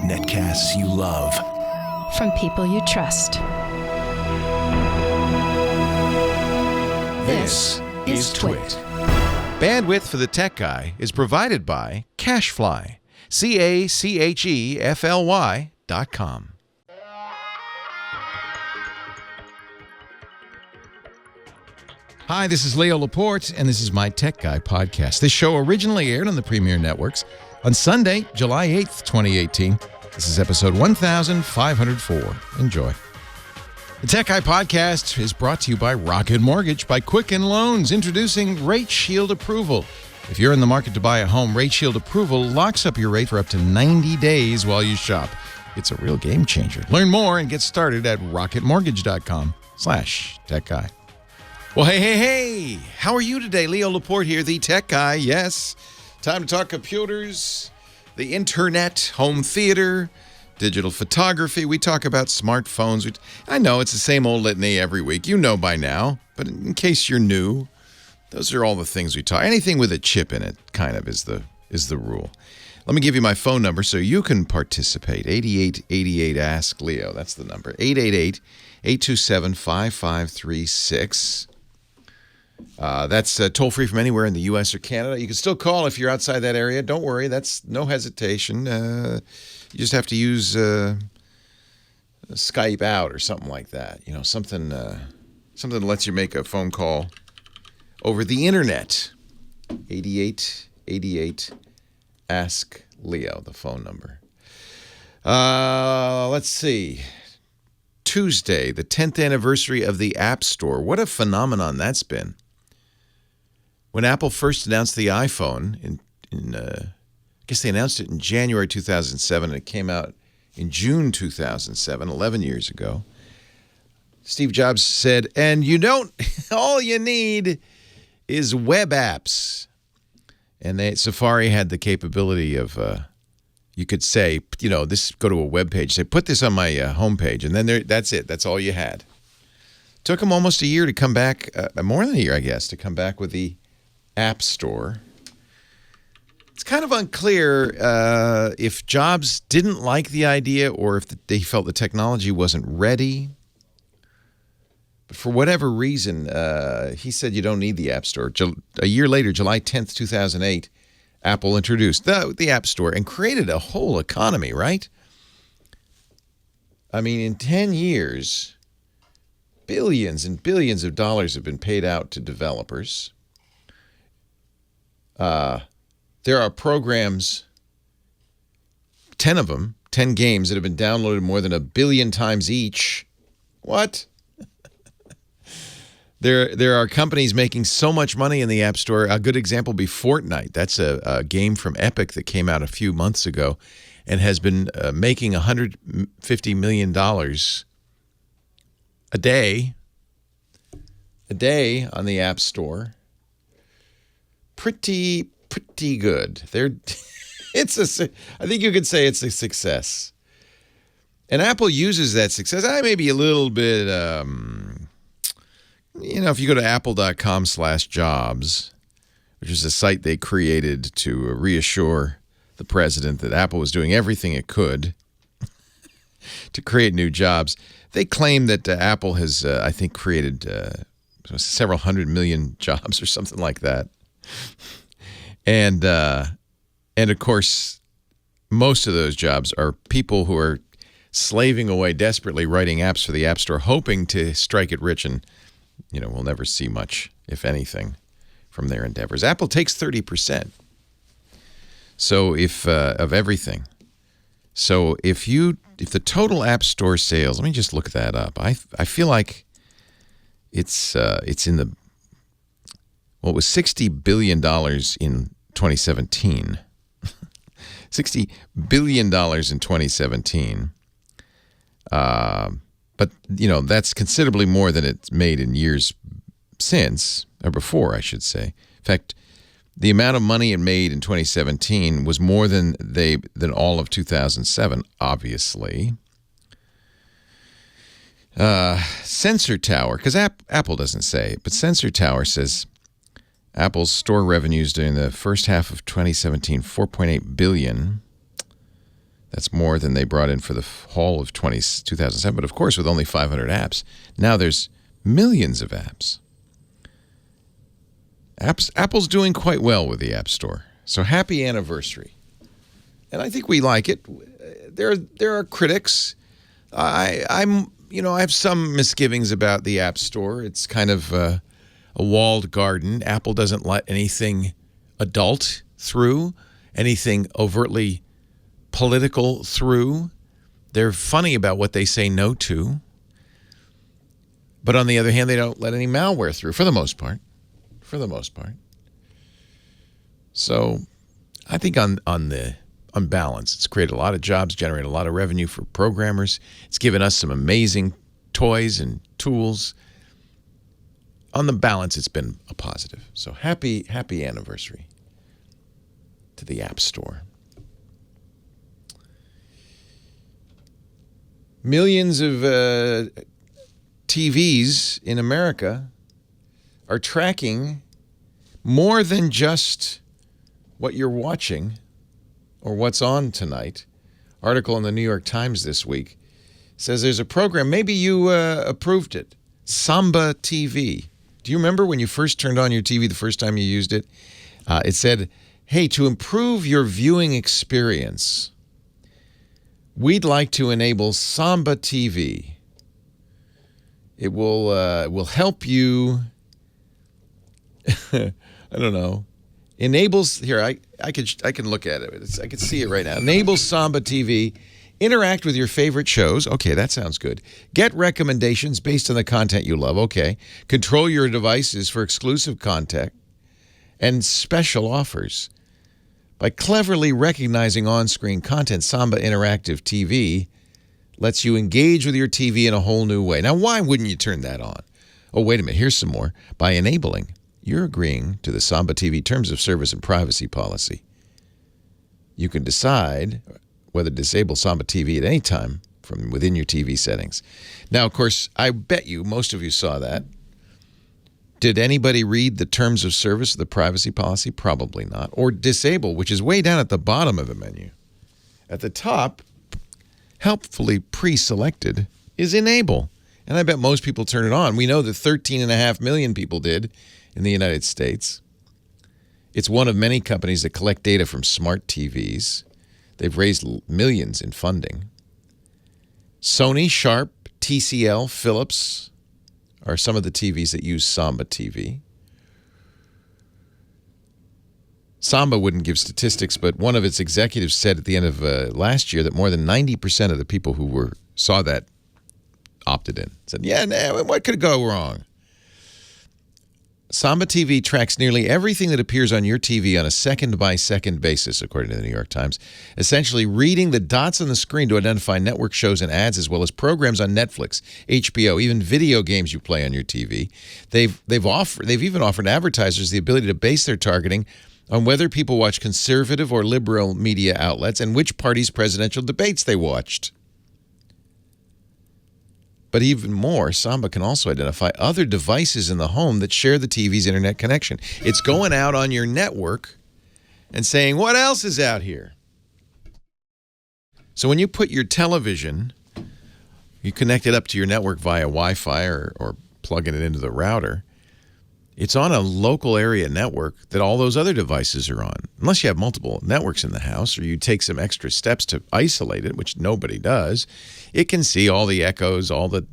Netcasts you love. From people you trust. This is Twit. Bandwidth for the Tech Guy is provided by CacheFly. CacheFly.com. Hi, this is Leo Laporte, and this is my Tech Guy podcast. This show originally aired on the Premier Networks on Sunday, July 8th, 2018. This is episode 1504. Enjoy. The Tech Guy podcast is brought to you by Rocket Mortgage by Quicken Loans, introducing Rate Shield Approval. If you're in the market to buy a home, Rate Shield Approval locks up your rate for up to 90 days while you shop. It's a real game changer. Learn more and get started at rocketmortgage.com/techguy. Well, hey. How are you today? Leo Laporte here, the Tech Guy. Yes, time to talk computers, the internet, home theater, digital photography. We talk about smartphones. I know it's the same old litany every week. You know by now. But in case you're new, those are all the things we talk. Anything with a chip in it kind of is the rule. Let me give you my phone number so you can participate. 8888-ASK-LEO. That's the number. 888-827-5536. That's toll-free from anywhere in the U.S. or Canada. You can still call if you're outside that area. Don't worry. That's no hesitation. You just have to use Skype out or something like that. You know, something that lets you make a phone call over the internet. 8888-ASK-LEO, the phone number. Let's see. Tuesday, the 10th anniversary of the App Store. What a phenomenon that's been. When Apple first announced the iPhone, I guess they announced it in January 2007, and it came out in June 2007, 11 years ago. Steve Jobs said, and all you need is web apps. And Safari had the capability of, you could say, go to a web page, say, put this on my homepage, and then that's it. That's all you had. Took them almost a year to come back, more than a year, I guess, to come back with the App Store. It's kind of unclear if Jobs didn't like the idea or if they felt the technology wasn't ready. But for whatever reason, he said you don't need the App Store. A year later, July 10th, 2008, Apple introduced the App Store and created a whole economy, right? I mean, in 10 years, billions and billions of dollars have been paid out to developers. There are programs, 10 of them, 10 games that have been downloaded more than 1 billion times each. What? There are companies making so much money in the App Store. A good example would be Fortnite. That's a game from Epic that came out a few months ago and has been making $150 million a day on the App Store. Pretty good. I think you could say it's a success. And Apple uses that success. Maybe a little bit, if you go to apple.com/jobs, which is a site they created to reassure the president that Apple was doing everything it could to create new jobs, they claim that Apple has, I think, created several 100 million jobs or something like that. And of course, most of those jobs are people who are slaving away desperately writing apps for the App Store, hoping to strike it rich, and we'll never see much, if anything, from their endeavors. Apple takes 30%. So of everything. So if the total App Store sales, let me just look that up. I feel like it's in the, it was $60 billion in 2017. $60 billion in 2017. But, that's considerably more than it's made in years since, or before, I should say. In fact, the amount of money it made in 2017 was more than all of 2007, obviously. Sensor Tower, because Apple doesn't say, but Sensor Tower says Apple's store revenues during the first half of 2017, $4.8 billion. That's more than they brought in for the whole of 2007, but of course with only 500 apps. Now there's millions of apps. Apple's doing quite well with the App Store. So happy anniversary. And I think we like it. There are critics. I have some misgivings about the App Store. It's kind of a walled garden. Apple doesn't let anything adult through, anything overtly political through. They're funny about what they say no to. But on the other hand, they don't let any malware through, for the most part. So I think on balance, it's created a lot of jobs, generated a lot of revenue for programmers. It's given us some amazing toys and tools. On the balance, it's been a positive. So happy anniversary to the App Store. Millions of TVs in America are tracking more than just what you're watching or what's on tonight. Article in the New York Times this week says there's a program, maybe you approved it, Samba TV. Do you remember when you first turned on your TV the first time you used it? It said, hey, to improve your viewing experience, we'd like to enable Samba TV. It will help you, I don't know, enables, here, I can look at it. I can see it right now. Enable Samba TV. Interact with your favorite shows. Okay, that sounds good. Get recommendations based on the content you love. Okay. Control your devices for exclusive content and special offers. By cleverly recognizing on-screen content, Samba Interactive TV lets you engage with your TV in a whole new way. Now, why wouldn't you turn that on? Oh, wait a minute. Here's some more. By enabling, you're agreeing to the Samba TV Terms of Service and Privacy Policy. You can decide whether to disable Samba TV at any time from within your TV settings. Now, of course, I bet you, most of you saw that. Did anybody read the Terms of Service of the Privacy Policy? Probably not. Or disable, which is way down at the bottom of the menu. At the top, helpfully pre-selected, is enable. And I bet most people turn it on. We know that 13.5 million people did in the United States. It's one of many companies that collect data from smart TVs. They've raised millions in funding. Sony, Sharp, TCL, Philips are some of the TVs that use Samba TV. Samba wouldn't give statistics, but one of its executives said at the end of last year that more than 90% of the people who saw that opted in. Said, yeah, nah, what could go wrong? Samba TV tracks nearly everything that appears on your TV on a second-by-second basis, according to the New York Times, essentially reading the dots on the screen to identify network shows and ads, as well as programs on Netflix, HBO, even video games you play on your TV. They've even offered advertisers the ability to base their targeting on whether people watch conservative or liberal media outlets and which party's presidential debates they watched. But even more, Samba can also identify other devices in the home that share the TV's internet connection. It's going out on your network and saying, what else is out here? So when you put your television, you connect it up to your network via Wi-Fi or plugging it into the router, it's on a local area network that all those other devices are on. Unless you have multiple networks in the house or you take some extra steps to isolate it, which nobody does, it can see all the echoes, all the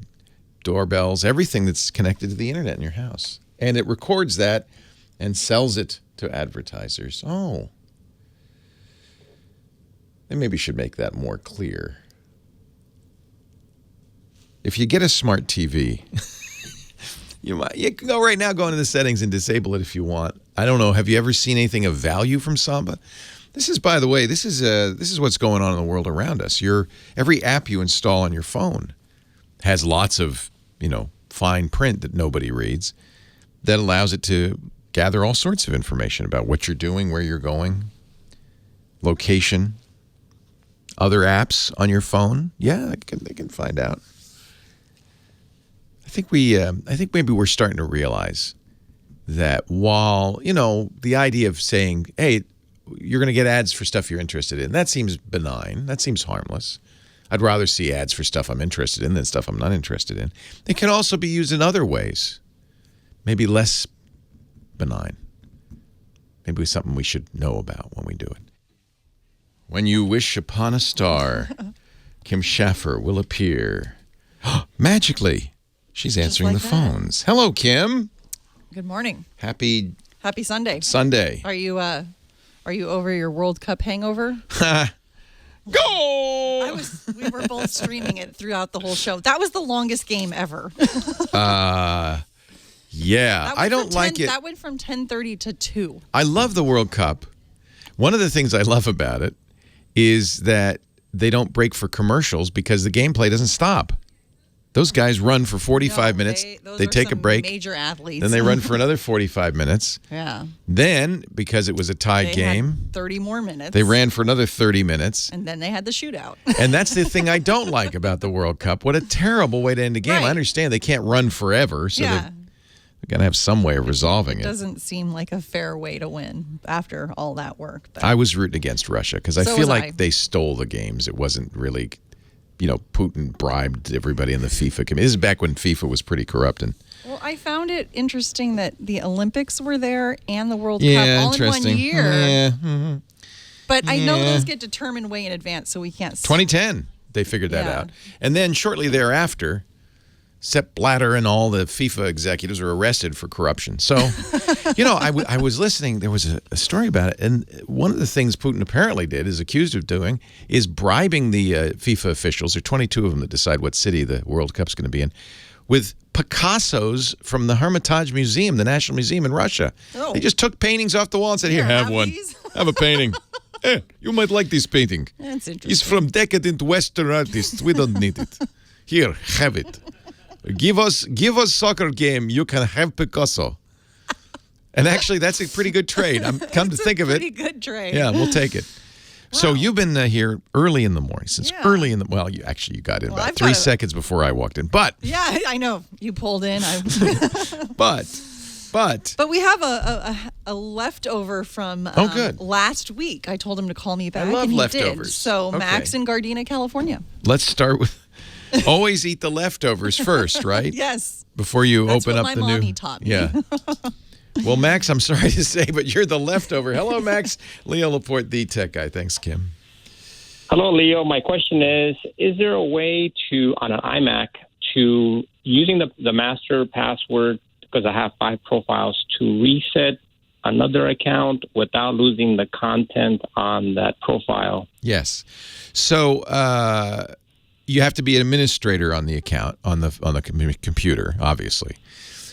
doorbells, everything that's connected to the internet in your house. And it records that and sells it to advertisers. Oh, they maybe should make that more clear. If you get a smart TV, you can go right now, go into the settings and disable it if you want. I don't know. Have you ever seen anything of value from Samba? This is, by the way, this is what's going on in the world around us. Every app you install on your phone has lots of, fine print that nobody reads that allows it to gather all sorts of information about what you're doing, where you're going, location, other apps on your phone. Yeah, they can find out. I think maybe we're starting to realize that while, the idea of saying, hey, you're going to get ads for stuff you're interested in, that seems benign. That seems harmless. I'd rather see ads for stuff I'm interested in than stuff I'm not interested in. It can also be used in other ways, maybe less benign. Maybe it's something we should know about when we do it. When you wish upon a star, Kim Schaffer will appear. Magically, she's answering the phones. Hello, Kim. Good morning. Happy Sunday. Sunday. Are you over your World Cup hangover? Go! We were both streaming it throughout the whole show. That was the longest game ever. Yeah. I don't like it. That went from 10:30 to 2. I love the World Cup. One of the things I love about it is that they don't break for commercials because the gameplay doesn't stop. Those guys run for 45 minutes. They take a break. Major athletes. Then they run for another 45 minutes. Yeah. Then, because it was a tied game, had 30 more minutes. They ran for another 30 minutes. And then they had the shootout. And that's the thing I don't like about the World Cup. What a terrible way to end a game. Right. I understand they can't run forever, so they're going to have some way of resolving it. It doesn't seem like a fair way to win after all that work. I was rooting against Russia because I feel like they stole the games. It wasn't really... Putin bribed everybody in the FIFA committee. This is back when FIFA was pretty corrupt. Well, I found it interesting that the Olympics were there and the World Cup all in 1 year. Yeah. Mm-hmm. But I know those get determined way in advance, so we can't... 2010, they figured that out. And then shortly thereafter, Sepp Blatter and all the FIFA executives were arrested for corruption. So, I was listening. There was a story about it. And one of the things Putin apparently is accused of doing, is bribing the FIFA officials. There are 22 of them that decide what city the World Cup's going to be in, with Picasso's from the Hermitage Museum, the National Museum in Russia. Oh. They just took paintings off the wall and said, here, have one. Have a painting. You might like this painting. That's interesting. It's from decadent Western artists. We don't need it. Here, have it. Give us soccer game. You can have Picasso. And actually, that's a pretty good trade. Come to think of it. Pretty good trade. Yeah, we'll take it. Wow. So you've been here early in the morning, early in the... Well, you got in about 3 seconds before I walked in. But... Yeah, I know. You pulled in. But we have a leftover from last week. I told him to call me back. I love and he leftovers. Did. So Max in Gardena, California. Let's start with... Always eat the leftovers first, right? Yes. Before you That's open what up the my new... mommy taught me. Yeah. Well, Max, I'm sorry to say, but you're the leftover. Hello, Max. Leo Laporte, the tech guy. Thanks, Kim. Hello, Leo. My question is there a way to, on an iMac, to using the master password, because I have 5 profiles, to reset another account without losing the content on that profile? Yes. So you have to be an administrator on the account, on the computer, obviously.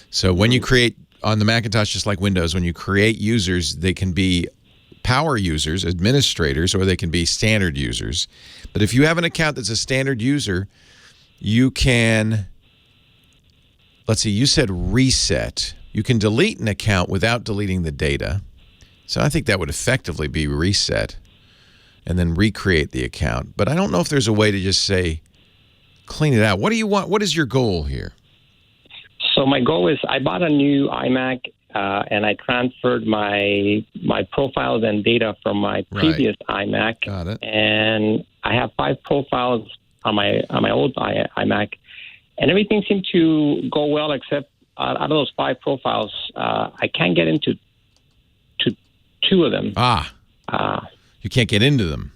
So when you create, on the Macintosh, just like Windows, when you create users, they can be power users, administrators, or they can be standard users. But if you have an account that's a standard user, you can, let's see, you said reset. You can delete an account without deleting the data. So I think that would effectively be reset and then recreate the account. But I don't know if there's a way to just say, clean it out. What do you want? What is your goal here? So my goal is I bought a new iMac and I transferred my profiles and data from my previous iMac. Got it. And I have 5 profiles on my old iMac, and everything seemed to go well except out of those 5 profiles, I can't get into 2 of them. You can't get into them.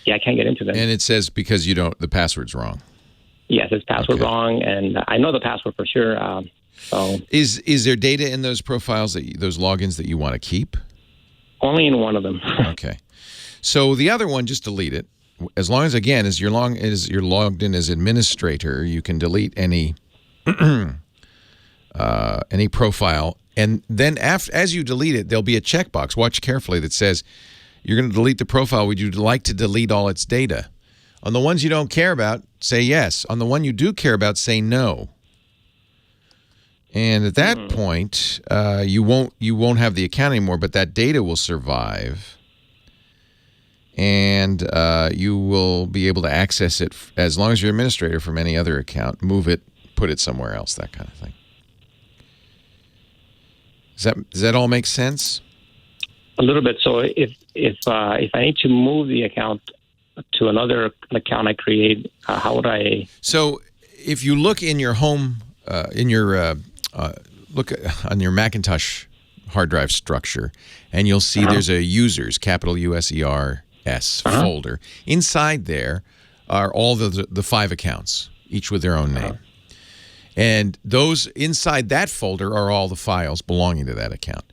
Yeah, I can't get into them. And it says because the password's wrong. Yes, it's password wrong, and I know the password for sure. So is there data in those profiles, those logins that you want to keep? Only in one of them. Okay. So the other one, just delete it. As long as, again, as you're logged in as administrator, you can delete any profile, and then as you delete it, there'll be a checkbox. Watch carefully that says you're going to delete the profile. Would you like to delete all its data? On the ones you don't care about, say yes. On the one you do care about, say no. And at that point, you won't have the account anymore, but that data will survive, and you will be able to access it as long as you're administrator from any other account. Move it, put it somewhere else, that kind of thing. Does that all make sense? A little bit. So if I need to move the account to another account I create, how would I? So if you look in your home, look on your Macintosh hard drive structure, and you'll see there's a users, capital USERS folder. Inside there are all the 5 accounts, each with their own name. And those inside that folder are all the files belonging to that account.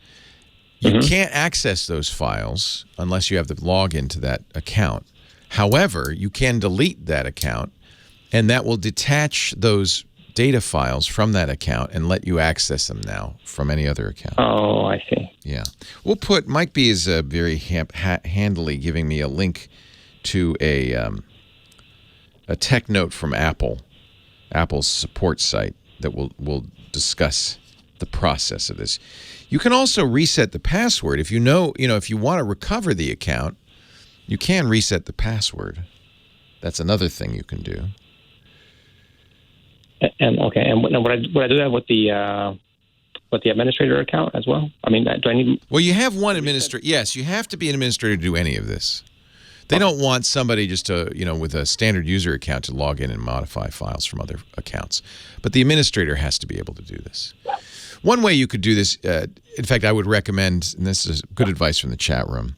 You can't access those files unless you have the login to that account. However, you can delete that account, and that will detach those data files from that account and let you access them now from any other account. Oh, I see. Yeah. We'll put, Mike B is very handily giving me a link to a tech note from Apple's support site that will discuss the process of this. You can also reset the password. If you want to recover the account, you can reset the password. That's another thing you can do. And would I do that with the administrator account as well? I mean, do I need? Well, you have one administrator. Yes, you have to be an administrator to do any of this. They don't want somebody just to, with a standard user account to log in and modify files from other accounts. But the administrator has to be able to do this. One way you could do this, in fact, I would recommend, and this is good advice from the chat room,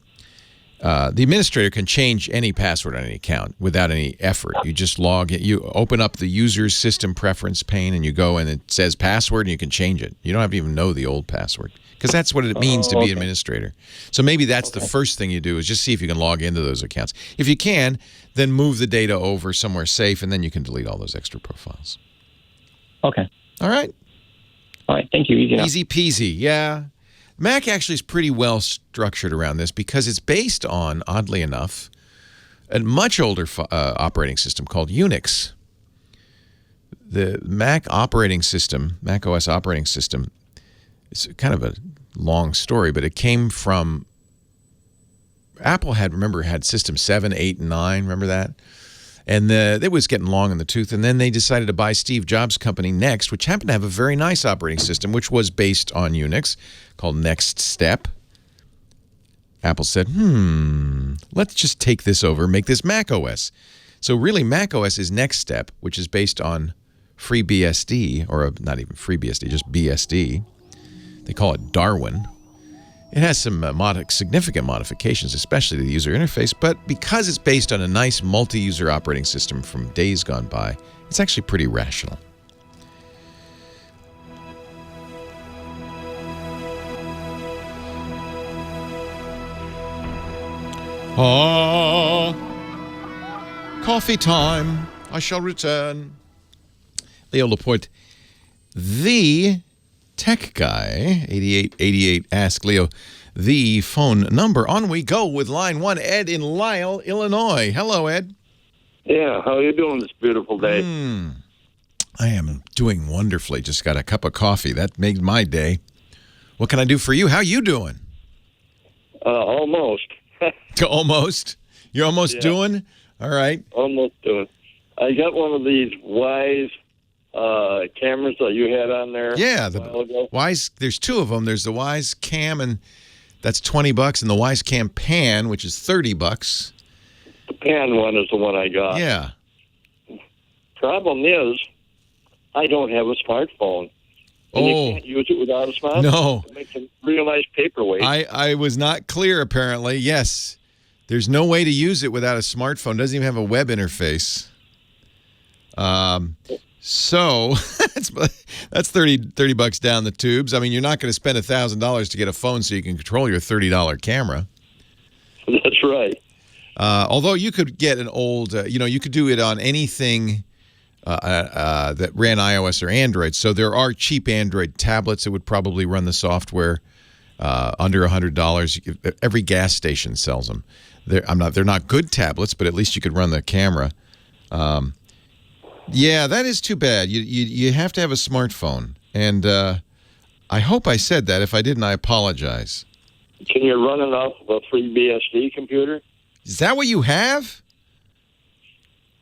the administrator can change any password on any account without any effort. You just log in, you open up the user's system preference pane, and you go and it says password, and you can change it. You don't have to even know the old password, because that's what it means to be an administrator. So maybe that's the first thing you do, is just see if you can log into those accounts. If you can, then move the data over somewhere safe, and then you can delete all those extra profiles. Okay. All right. All right. Thank you. Easy peasy. Yeah. Mac actually is pretty well structured around this because it's based on, oddly enough, a much older operating system called Unix. The Mac operating system, Mac OS operating system, it's kind of a long story, but it came from Apple had System 7, 8, and 9. Remember that? And it was getting long in the tooth. And then they decided to buy Steve Jobs' company Next, which happened to have a very nice operating system, which was based on Unix, called Next Step. Apple said, let's just take this over, make this Mac OS. So really, Mac OS is Next Step, which is based on FreeBSD, or not even FreeBSD, just BSD. They call it Darwin. It has some significant modifications, especially the user interface, but because it's based on a nice multi-user operating system from days gone by, it's actually pretty rational. Coffee time. I shall return. Leo Laporte, the tech guy, 8888, ask Leo the phone number. On we go with line 1, Ed in Lisle, Illinois. Hello, Ed. Yeah, how are you doing this beautiful day? I am doing wonderfully. Just got a cup of coffee. That made my day. What can I do for you? How you doing? Almost. Almost? You're almost doing? All right. Almost doing. I got one of these Wyze cameras that you had on there. Yeah, the Wyze. There's 2 of them. There's the Wyze Cam, and that's $20, and the Wyze Cam Pan, which is $30. The Pan one is the one I got. Yeah. Problem is, I don't have a smartphone. And you can't use it without a smartphone. No. It makes a real nice paperweight. I was not clear, apparently. Yes. There's no way to use it without a smartphone. It doesn't even have a web interface. So that's $30 down the tubes. I mean, you're not going to spend $1,000 to get a phone so you can control your $30 camera. That's right. Although you could get an old, you could do it on anything that ran iOS or Android. So there are cheap Android tablets that would probably run the software under $100. Every gas station sells them. They're not good tablets, but at least you could run the camera. Yeah, that is too bad. You have to have a smartphone, and I hope I said that. If I didn't, I apologize. Can you run it off of a FreeBSD computer? Is that what you have?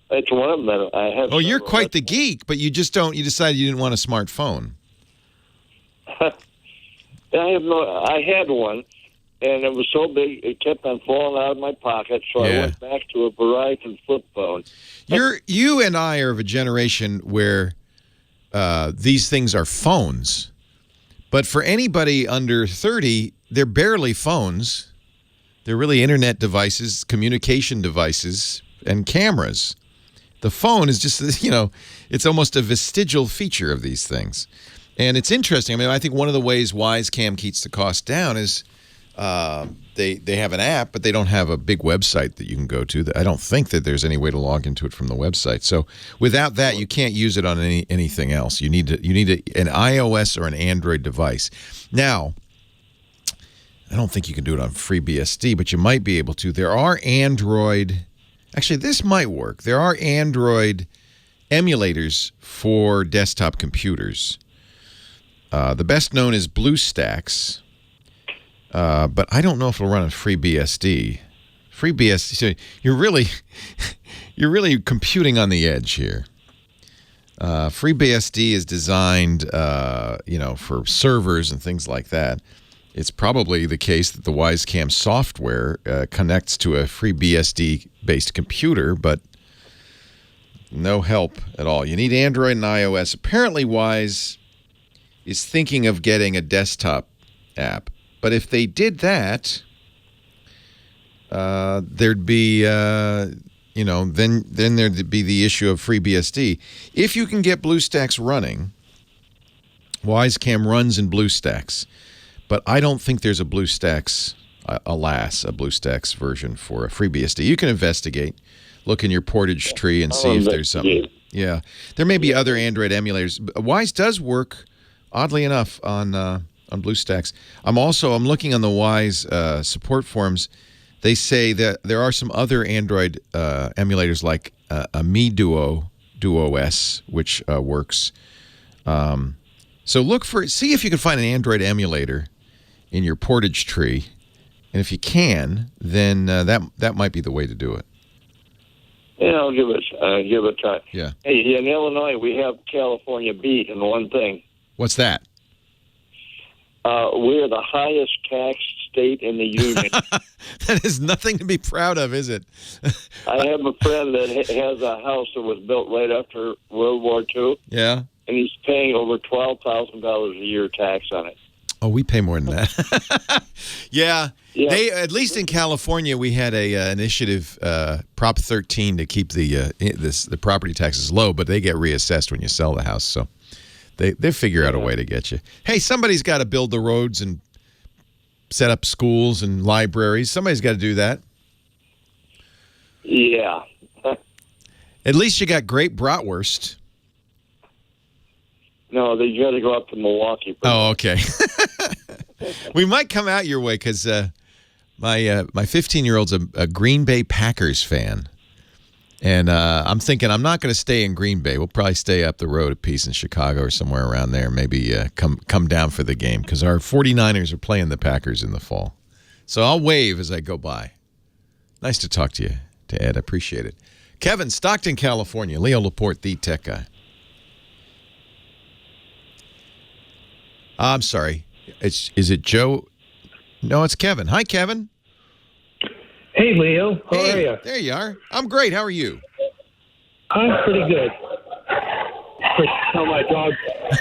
It's one of them that I have. Oh, you're quite the geek, but you just don't. You decided you didn't want a smartphone. I had one, and it was so big it kept on falling out of my pocket. So I went back to a Verizon flip phone. You and I are of a generation where these things are phones, but for anybody under 30, they're barely phones. They're really internet devices, communication devices, and cameras. The phone is just, it's almost a vestigial feature of these things. And it's interesting. I mean, I think one of the ways Wyze Cam keeps the cost down is they have an app, but they don't have a big website that you can go to. I don't think that there's any way to log into it from the website. So without that, you can't use it on anything else. You need an iOS or an Android device. Now, I don't think you can do it on FreeBSD, but you might be able to. There are Android. Actually, this might work. There are Android emulators for desktop computers. The best known is BlueStacks, but I don't know if it'll run on FreeBSD. FreeBSD, so you're really computing on the edge here. FreeBSD is designed, for servers and things like that. It's probably the case that the Wyze Cam software connects to a FreeBSD-based computer, but no help at all. You need Android and iOS. Apparently, Wyze is thinking of getting a desktop app. But if they did that, there'd be, then there'd be the issue of FreeBSD. If you can get BlueStacks running, Wyze Cam runs in BlueStacks. But I don't think there's a BlueStacks, a BlueStacks version for a FreeBSD. You can investigate, look in your portage tree and see if there's something. Yeah. There may be other Android emulators. Wyze does work, oddly enough, on BlueStacks. I'm looking on the Wyze support forums. They say that there are some other Android emulators like a Duo S, which works. So see if you can find an Android emulator in your portage tree, and if you can, then that might be the way to do it. Yeah, I'll give it a try. Yeah. Hey, in Illinois, we have California beat in one thing. What's that? We're the highest taxed state in the union. That is nothing to be proud of, is it? I have a friend that has a house that was built right after World War II. Yeah. And he's paying over $12,000 a year tax on it. Oh, we pay more than that. Yeah. They, at least in California, we had a initiative, Prop 13, to keep the property taxes low, but they get reassessed when you sell the house. So they figure out a way to get you. Hey, somebody's got to build the roads and set up schools and libraries. Somebody's got to do that. Yeah. At least you got great bratwurst. No, you got to go up to Milwaukee. Oh, okay. We might come out your way because my 15-year-old's a Green Bay Packers fan. And I'm thinking I'm not going to stay in Green Bay. We'll probably stay up the road a piece in Chicago or somewhere around there. Maybe come down for the game because our 49ers are playing the Packers in the fall. So I'll wave as I go by. Nice to talk to you, Ed. I appreciate it. Kevin, Stockton, California. Leo Laporte, the tech guy. I'm sorry. Is it Joe? No, it's Kevin. Hi, Kevin. Hey, Leo. How are you? There you are. I'm great. How are you? I'm pretty good. Tell my dogs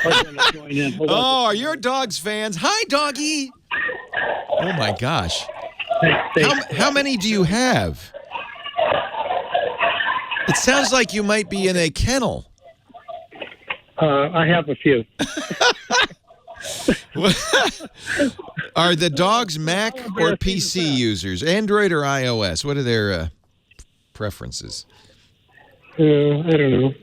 are going to join in. Hold on. Are your dogs fans? Hi, doggy. Oh, my gosh. How many do you have? It sounds like you might be in a kennel. I have a few. Are the dogs Mac or PC users? Android or iOS? What are their preferences? I don't know.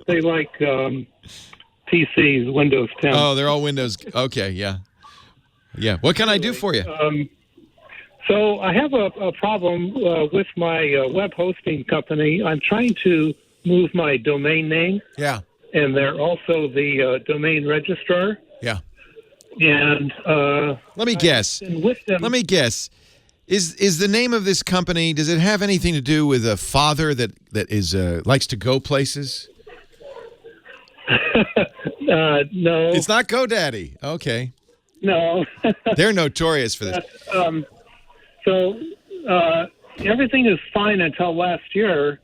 They like PCs, Windows 10. Oh, they're all Windows. Okay, yeah. Yeah. What can I do for you? So I have a problem with my web hosting company. I'm trying to move my domain name. Yeah. And they're also the domain registrar. Yeah. And let me guess. Let me guess. Is the name of this company? Does it have anything to do with a father that is likes to go places? No. It's not GoDaddy. Okay. No. They're notorious for this. So everything is fine until last year,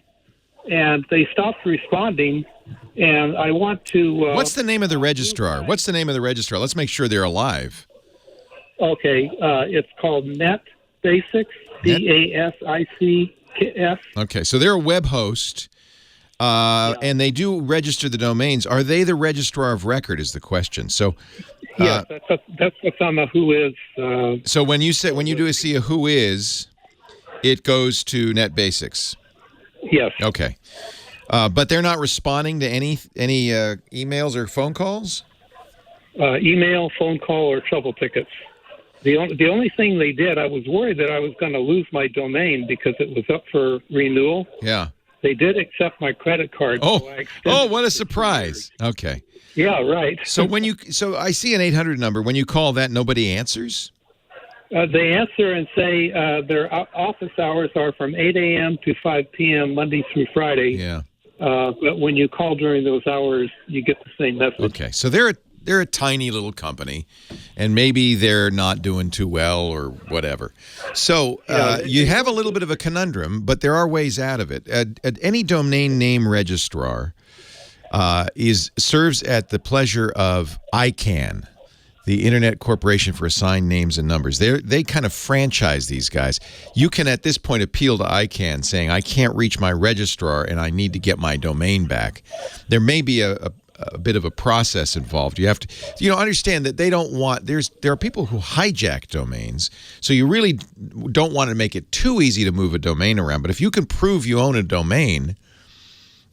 and they stopped responding. And I want to. What's the name of the registrar? What's the name of the registrar? Let's make sure they're alive. Okay, it's called Net Basics. BASICS. Okay, so they're a web host, and they do register the domains. Are they the registrar of record? Is the question. So, yes, that's what's on the Who Is. So when you see a Who Is, it goes to Net Basics. Yes. Okay, but they're not responding to any emails or phone calls. Email, phone call, or trouble tickets. The only thing they did, I was worried that I was going to lose my domain because it was up for renewal. Yeah. They did accept my credit card. Oh, what a surprise. Okay. Yeah, right. So so I see an 800 number. When you call that, nobody answers? They answer and say their office hours are from 8 a.m. to 5 p.m. Monday through Friday. Yeah. But when you call during those hours, you get the same message. Okay. So they're a tiny little company, and maybe they're not doing too well or whatever. So you have a little bit of a conundrum, but there are ways out of it. Any domain name registrar serves at the pleasure of ICANN, the Internet Corporation for Assigned Names and Numbers. They kind of franchise these guys. You can at this point appeal to ICANN saying, I can't reach my registrar and I need to get my domain back. There may be a bit of a process involved. You have to, understand that they don't want. There are people who hijack domains, so you really don't want to make it too easy to move a domain around. But if you can prove you own a domain,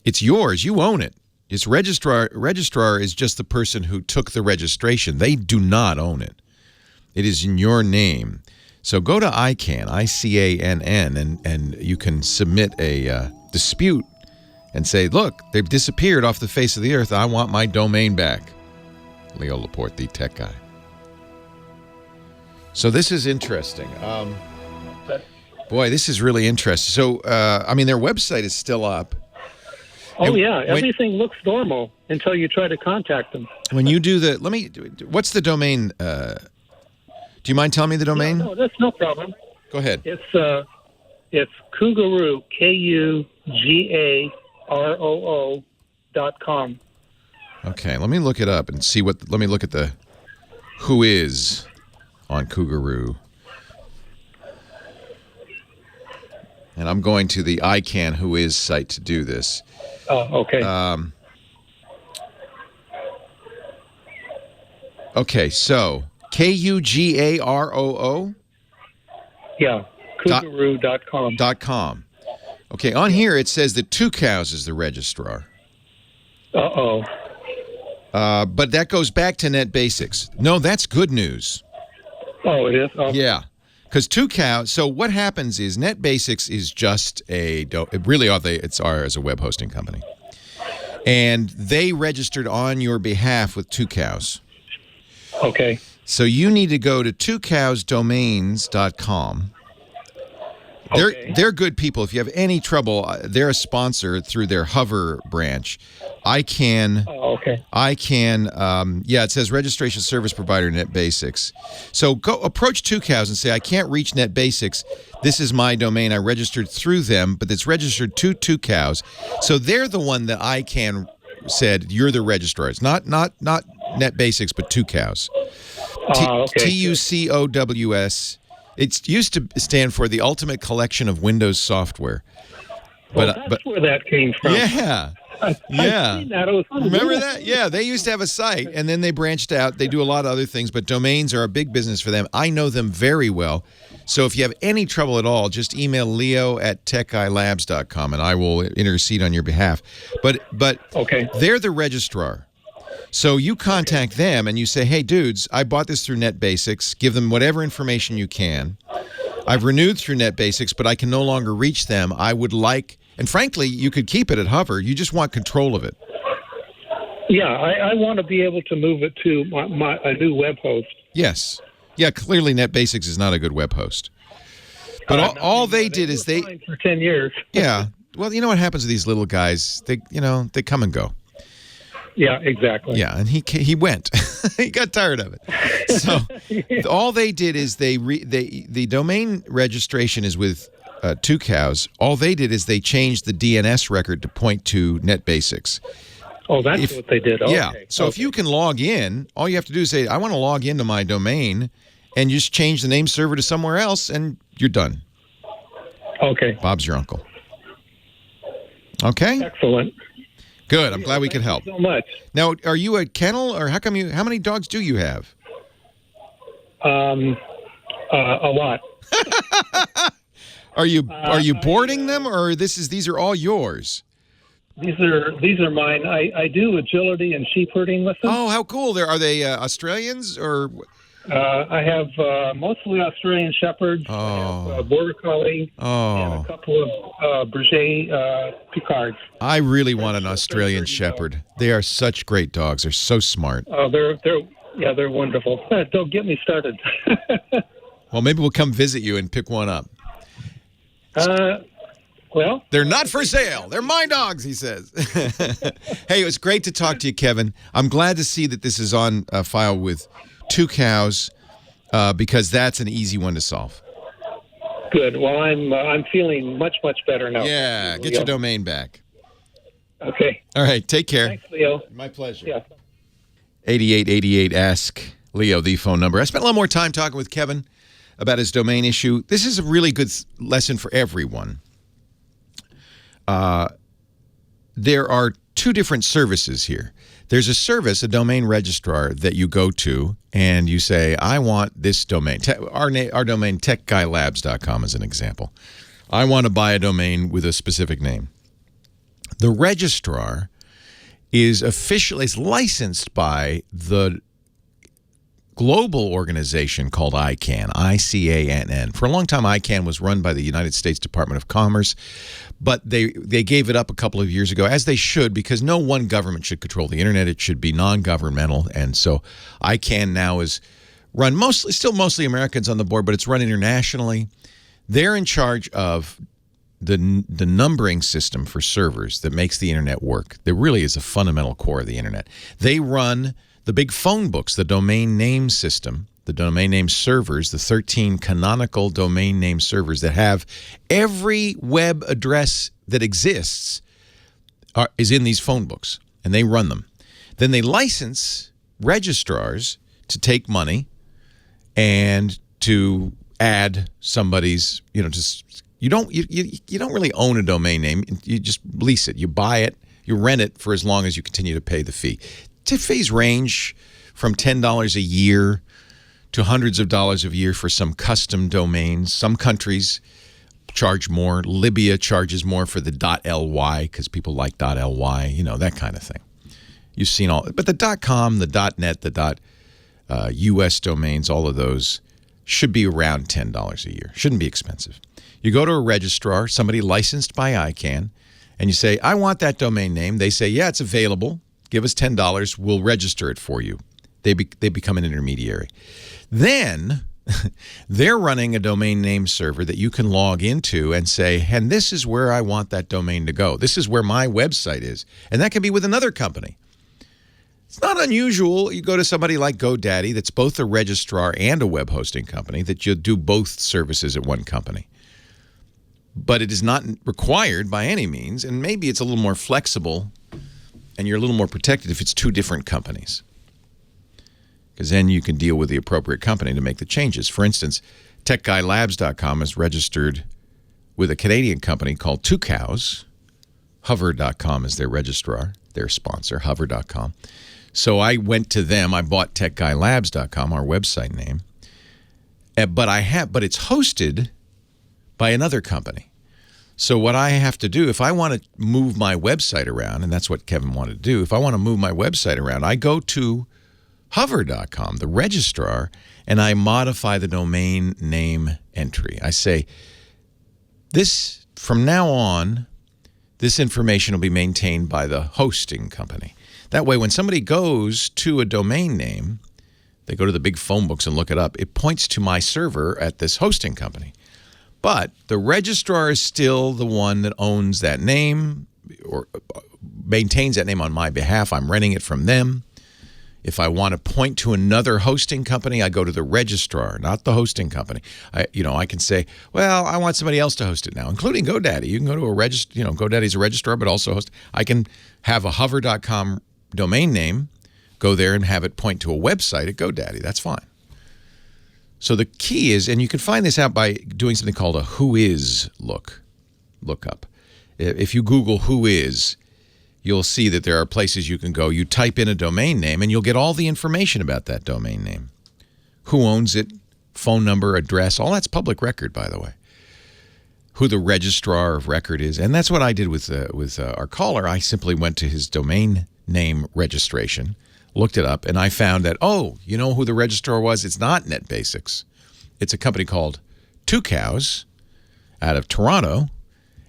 it's yours. You own it. Its registrar is just the person who took the registration. They do not own it. It is in your name. So go to ICANN, ICANN, and you can submit a dispute and say, look, they've disappeared off the face of the earth. I want my domain back. Leo Laporte, the tech guy. So this is interesting. Boy, this is really interesting. So, their website is still up. Oh, yeah. Everything looks normal until you try to contact them. When you do what's the domain? Do you mind telling me the domain? No, that's no problem. Go ahead. It's Cougaroo, KUGAROO.com. Okay, let me look it up and see let me look at the Who Is on Cougaroo. And I'm going to the ICANN Who Is site to do this. Oh, okay. Okay, so KUGAROO? Yeah, Cougaroo.com. Okay, on here it says that Two Cows is the registrar. Uh-oh. But that goes back to Net Basics. No, that's good news. Oh, it is? Oh. Yeah, because Two Cows. So what happens is Net Basics is just it's as a web hosting company. And they registered on your behalf with Two Cows. Okay. So you need to go to twocowsdomains.com. They're good people. If you have any trouble, they're a sponsor through their Hover branch. It says registration service provider Net Basics. So go approach Two Cows and say, I can't reach Net Basics. This is my domain. I registered through them, but it's registered to Two Cows. So they're the one that ICANN said you're the registrar. It's not Net Basics, but Two Cows. TUCOWS. It used to stand for the Ultimate Collection of Windows Software. That's where that came from. Yeah. I've seen that. Remember that? Yeah, they used to have a site, and then they branched out. They do a lot of other things, but domains are a big business for them. I know them very well. So if you have any trouble at all, just email leo@techguylabs.com, and I will intercede on your behalf. But okay. They're the registrar. So you contact them and you say, hey, dudes, I bought this through Net Basics. Give them whatever information you can. I've renewed through Net Basics, but I can no longer reach them. I would like, and frankly, you could keep it at Hover. You just want control of it. Yeah, I want to be able to move it to a new web host. Yes. Yeah, clearly Net Basics is not a good web host. But all they did is they... For 10 years. Yeah. Well, you know what happens to these little guys? They come and go. Yeah, exactly. Yeah, and he went. He got tired of it. So all they did is the domain registration is with 2 Cows. All they did is they changed the DNS record to point to NetBasics. Oh, that's what they did. Okay. Yeah. So if you can log in, all you have to do is say, I want to log into my domain, and you just change the name server to somewhere else, and you're done. Okay. Bob's your uncle. Okay? Excellent. Good. I'm glad we could help. Thank you so much. Now, are you a kennel, or how many dogs do you have? A lot. Are you boarding them, or these are all yours? These are mine. I do agility and sheep herding with them. Oh, how cool! Are they Australians or? I have mostly Australian Shepherds. Oh. I have a Border Collie and a couple of Berger Picards. I really want an Australian Shepherd. They are such great dogs. They're so smart. Oh, they're wonderful. Don't get me started. Well, maybe we'll come visit you and pick one up. Well, they're not for sale. They're my dogs, he says. Hey, it was great to talk to you, Kevin. I'm glad to see that this is on file with 2 Cows because that's an easy one to solve. Good. Well, I'm feeling much better now. Yeah, get your domain back. Okay. All right, take care. Thanks, Leo. My pleasure. Yeah. 8888 Ask Leo, the phone number. I spent a lot more time talking with Kevin about his domain issue. This is a really good lesson for everyone. There are 2 different services here. There's a service, a domain registrar, that you go to and you say, I want this domain. Our domain, techguylabs.com, is an example. I want to buy a domain with a specific name. The registrar is licensed by the global organization called ICANN, ICANN. For a long time, ICANN was run by the United States Department of Commerce, but they gave it up a couple of years ago, as they should, because no one government should control the internet. It should be non-governmental, and so ICANN now is run mostly Americans on the board, but it's run internationally. They're in charge of the numbering system for servers that makes the internet work. That really is a fundamental core of the internet. They run the big phone books, the domain name system, the domain name servers, the 13 canonical domain name servers that have every web address that exists is in these phone books, and they run them. Then they license registrars to take money and to add somebody's, you don't really own a domain name. You just lease it. You buy it. You rent it for as long as you continue to pay the fee. Fees range from $10 a year to hundreds of dollars a year for some custom domains. Some countries charge more. Libya charges more for the .ly because people like .ly, that kind of thing. You've seen all, but the .com, the .net, the .us domains, all of those should be around $10 a year. Shouldn't be expensive. You go to a registrar, somebody licensed by ICANN, and you say, I want that domain name. They say, yeah, it's available. Give us $10. We'll register it for you. They become an intermediary. Then they're running a domain name server that you can log into and say, and this is where I want that domain to go. This is where my website is. And that can be with another company. It's not unusual. You go to somebody like GoDaddy that's both a registrar and a web hosting company, that you'll do both services at one company. But it is not required by any means, and maybe it's a little more flexible and you're a little more protected if it's 2 different companies. Because then you can deal with the appropriate company to make the changes. For instance, techguylabs.com is registered with a Canadian company called 2 Cows. Hover.com is their registrar, their sponsor, hover.com. So I went to them. I bought techguylabs.com, our website name. But it's hosted by another company. So what I have to do, if I want to move my website around, and that's what Kevin wanted to do, if I want to move my website around, I go to hover.com, the registrar, and I modify the domain name entry. I say, from now on, this information will be maintained by the hosting company. That way, when somebody goes to a domain name, they go to the big phone books and look it up, it points to my server at this hosting company. But the registrar is still the one that owns that name, or maintains that name on my behalf. I'm renting it from them. If I want to point to another hosting company, I go to the registrar, not the hosting company. I can say, well, I want somebody else to host it now, including GoDaddy. You can go to a GoDaddy's a registrar, but also host. I can have a hover.com domain name, go there and have it point to a website at GoDaddy. That's fine. So the key is, and you can find this out by doing something called a whois lookup. If you Google whois, you'll see that there are places you can go. You type in a domain name, and you'll get all the information about that domain name. Who owns it, phone number, address, all that's public record, by the way. Who the registrar of record is. And that's what I did with our caller. I simply went to his domain name registration, looked it up, and I found that, you know who the registrar was? It's not NetBasics. It's a company called Two Cows out of Toronto.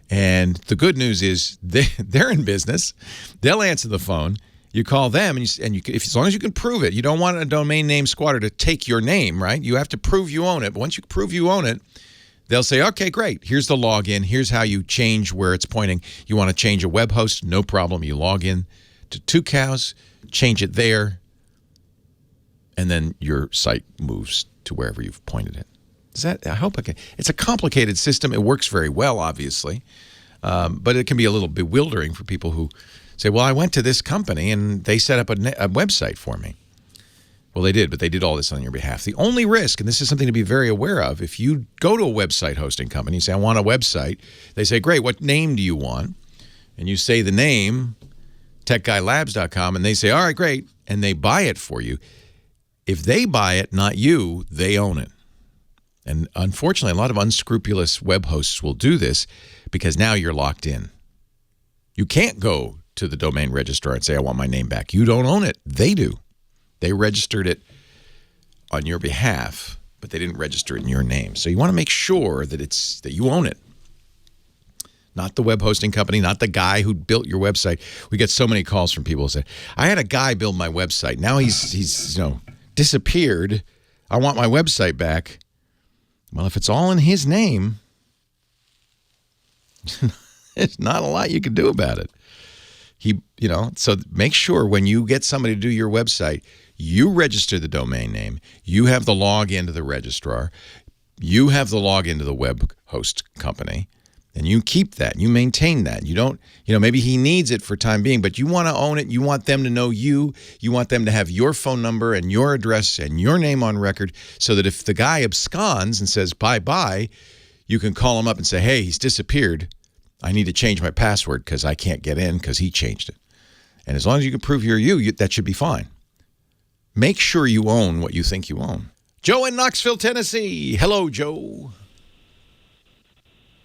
And the good news is they're in business. They'll answer the phone. You call them, and as long as you can prove it, you don't want a domain name squatter to take your name, right? You have to prove you own it. But once you prove you own it, they'll say, okay, great. Here's the login. Here's how you change where it's pointing. You want to change a web host? No problem. You log in to Two Cows, change it there, and then your site moves to wherever you've pointed it. I hope I can. It's a complicated system. It works very well, obviously, but it can be a little bewildering for people who say, well, I went to this company and they set up a website for me. Well, they did, but they did all this on your behalf. The only risk, and this is something to be very aware of, if you go to a website hosting company and say, I want a website, they say, great, what name do you want? And you say the name, techguylabs.com, and they say, all right, great, and they buy it for you. If they buy it, not you, they own it. And unfortunately, a lot of unscrupulous web hosts will do this because now you're locked in. You can't go to the domain registrar and say, I want my name back. You don't own it. They do. They registered it on your behalf, but they didn't register it in your name. So you want to make sure that you own it. Not the web hosting company, not the guy who built your website. We get so many calls from people who say, I had a guy build my website. Now he's disappeared. I want my website back. Well, if it's all in his name, there's not a lot you can do about it. So make sure when you get somebody to do your website, you register the domain name, you have the login to the registrar, you have the login to the web host company, and you keep that. You maintain that. You don't, maybe he needs it for time being, but you want to own it. You want them to know you. You want them to have your phone number and your address and your name on record so that if the guy absconds and says bye-bye, you can call him up and say, hey, he's disappeared. I need to change my password because I can't get in because he changed it. And as long as you can prove you're you, that should be fine. Make sure you own what you think you own. Joe in Knoxville, Tennessee. Hello, Joe.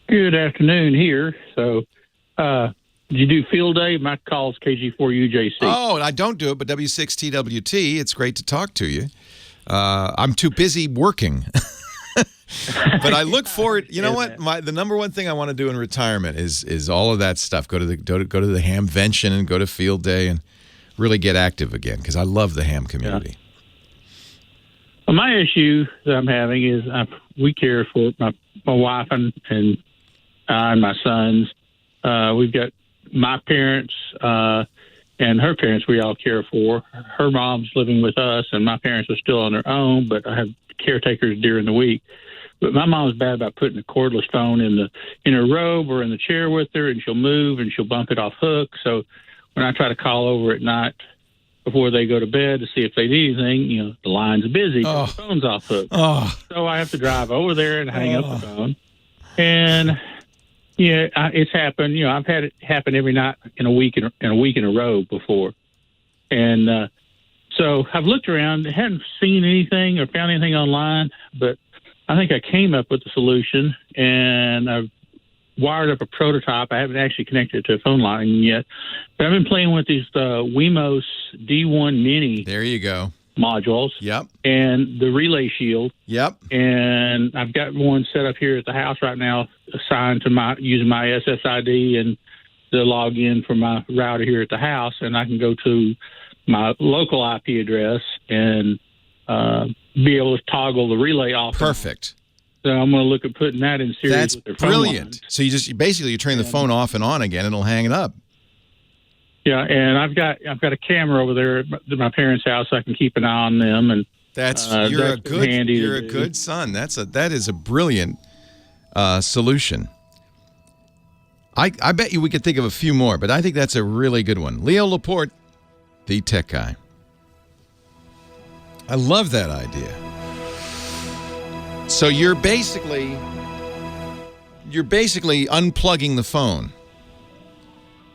Good afternoon here. So, did you do field day? My call's KG4UJC. Oh, I don't do it, but W6TWT. It's great to talk to you. I'm too busy working. But I look forward. You know what? The number one thing I want to do in retirement is all of that stuff. Go to the Hamvention and go to field day and really get active again because I love the ham community. Yeah. Well, my issue that I'm having is we care for my wife and my sons. We've got my parents and her parents we all care for. Her mom's living with us, and my parents are still on their own, but I have caretakers during the week. But my mom's bad about putting a cordless phone in her robe or in the chair with her, and she'll move and she'll bump it off hook. So when I try to call over at night before they go to bed to see if they need anything, the line's busy, the phone's off hook. So I have to drive over there and hang up the phone. And it's happened. I've had it happen every night in a week in a row before. And so I've looked around, haven't seen anything or found anything online, but I think I came up with a solution, and I've wired up a prototype. I haven't actually connected it to a phone line yet, but I've been playing with these Wemos D1 Mini. There you go. Modules. Yep. And the Relay Shield. Yep. And I've got one set up here at the house right now, assigned to using my SSID and the login for my router here at the house, and I can go to my local IP address and be able to toggle the relay off. Perfect. So I'm going to look at putting that in series with their phone brilliant. lines. So you turn the phone off and on again, and it'll hang it up. Yeah, and I've got a camera over there at my parents' house. So I can keep an eye on them, and you're a good son. That is a brilliant solution. I bet you we could think of a few more, but I think that's a really good one. Leo Laporte, the tech guy. I love that idea. So you're basically unplugging the phone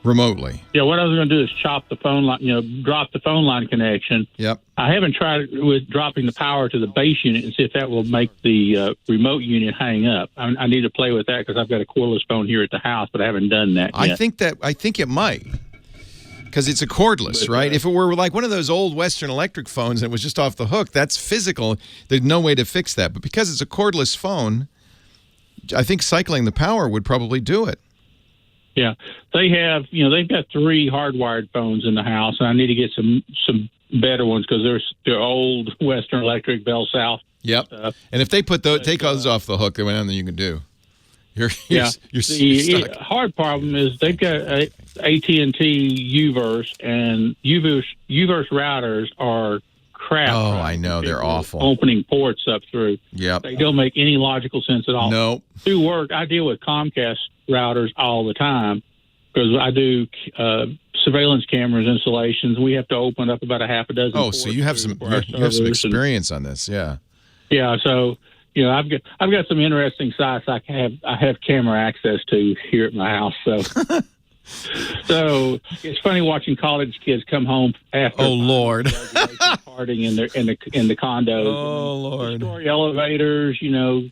remotely. Yeah, what I was going to do is chop the phone line, drop the phone line connection. Yep. I haven't tried with dropping the power to the base unit and see if that will make the remote unit hang up. I need to play with that because I've got a cordless phone here at the house, but I haven't done that yet. I think it might. Because it's a cordless, right? If it were like one of those old Western Electric phones and it was just off the hook, that's physical. There's no way to fix that. But because it's a cordless phone, I think cycling the power would probably do it. Yeah. They have, they've got 3 hardwired phones in the house, and I need to get some better ones because they're old Western Electric, Bell South. Yep. And if they take those off the hook, there ain't nothing you can do. You're the hard problem is they've got AT&T Uverse, and Uverse routers are crap. Oh, I know. They're awful. Opening ports up through. Yep. They don't make any logical sense at all. No. Through work, I deal with Comcast routers all the time because I do surveillance cameras installations. We have to open up about a half a dozen. Oh, so you have some experience on this, yeah. Yeah, so I've got some interesting sites I have camera access to here at my house. So, so it's funny watching college kids come home after Lord partying in the condos. Oh Lord, destroy elevators, do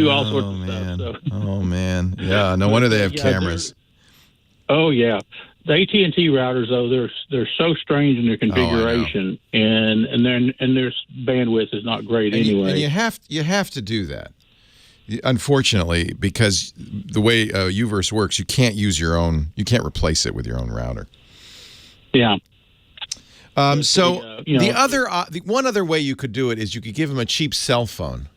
all sorts of stuff. So. Oh man, yeah. No wonder they have cameras. Oh yeah. The AT&T routers, though, they're so strange in their configuration, and their bandwidth is not great anyway. And you have to do that. Unfortunately, because the way Uverse works, you can't use your own. You can't replace it with your own router. Yeah. So the one other way you could do it is you could give them a cheap cell phone.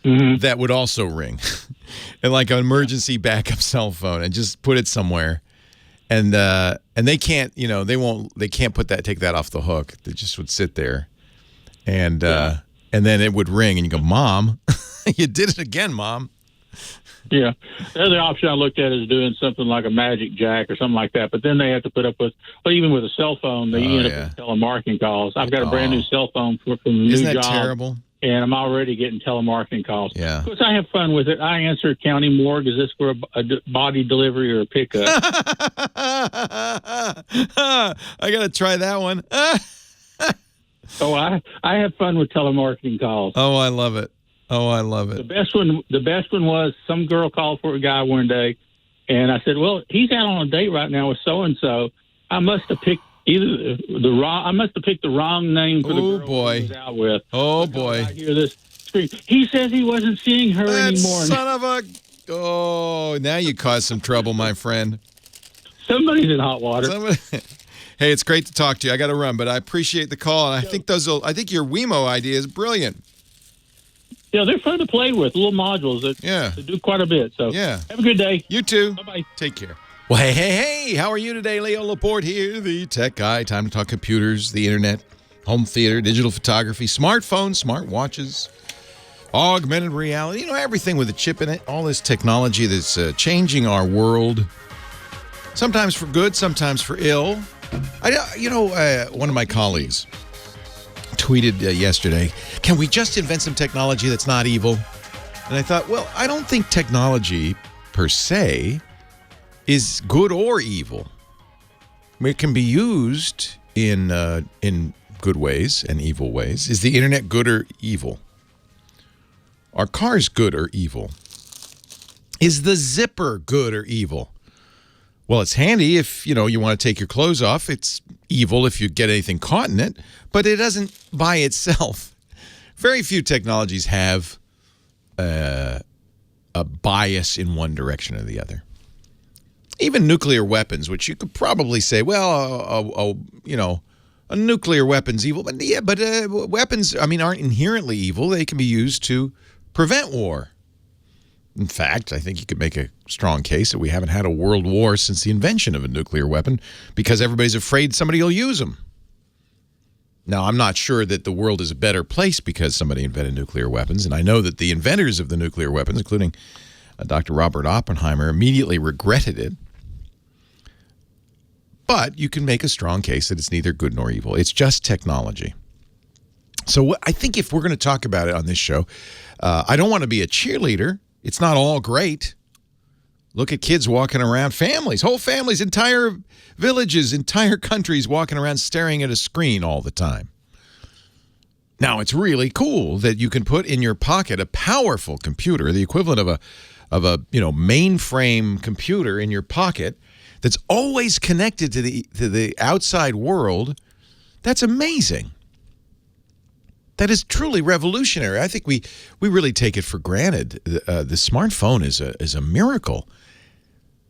Mm-hmm. That would also ring, and like an emergency backup cell phone, and just put it somewhere. And they can't, they can't take that off the hook. They just would sit there, and then it would ring, and you go, Mom, you did it again, Mom. Yeah, the other option I looked at is doing something like a magic jack or something like that. But then they have to put up with, even with a cell phone, they end up with telemarketing calls. I've got a brand new cell phone from the new job. Isn't that terrible? And I'm already getting telemarketing calls. Yeah. Of course, I have fun with it. I answer county morgue. Is this for a body delivery or a pickup? I got to try that one. I have fun with telemarketing calls. Oh, I love it. The best one was some girl called for a guy one day, and I said, "Well, he's out on a date right now with so and so. I must have picked the wrong name for the girl he was out with." Oh boy! I hear this scream. He says he wasn't seeing her anymore. Son of a! Oh, now you caused some trouble, my friend. Somebody's in hot water. Hey, it's great to talk to you. I got to run, but I appreciate the call, and I think your Wemo idea is brilliant. Yeah, they're fun to play with. Little modules that do quite a bit. So have a good day. You too. Bye-bye. Take care. Well, hey, how are you today? Leo Laporte here, the tech guy. Time to talk computers, the internet, home theater, digital photography, smartphones, smartwatches, augmented reality, everything with a chip in it. All this technology that's changing our world, sometimes for good, sometimes for ill. One of my colleagues tweeted yesterday, can we just invent some technology that's not evil? And I thought, well, I don't think technology per se is good or evil. I mean, it can be used in good ways and evil ways. Is the internet good or evil? Are cars good or evil? Is the zipper good or evil? Well, it's handy if, you want to take your clothes off. It's evil if you get anything caught in it, but it doesn't by itself. Very few technologies have a bias in one direction or the other. Even nuclear weapons, which you could probably say, well, a nuclear weapon's evil. But weapons, aren't inherently evil. They can be used to prevent war. In fact, I think you could make a strong case that we haven't had a world war since the invention of a nuclear weapon because everybody's afraid somebody will use them. Now, I'm not sure that the world is a better place because somebody invented nuclear weapons, and I know that the inventors of the nuclear weapons, including Dr. Robert Oppenheimer, immediately regretted it. But you can make a strong case that it's neither good nor evil. It's just technology. So I think if we're going to talk about it on this show, I don't want to be a cheerleader. It's not all great. Look at kids walking around, families, whole families, entire villages, entire countries walking around staring at a screen all the time. Now, it's really cool that you can put in your pocket a powerful computer, the equivalent of a mainframe computer in your pocket that's always connected to the outside world. That's amazing. That is truly revolutionary. I think we really take it for granted. The smartphone is a miracle.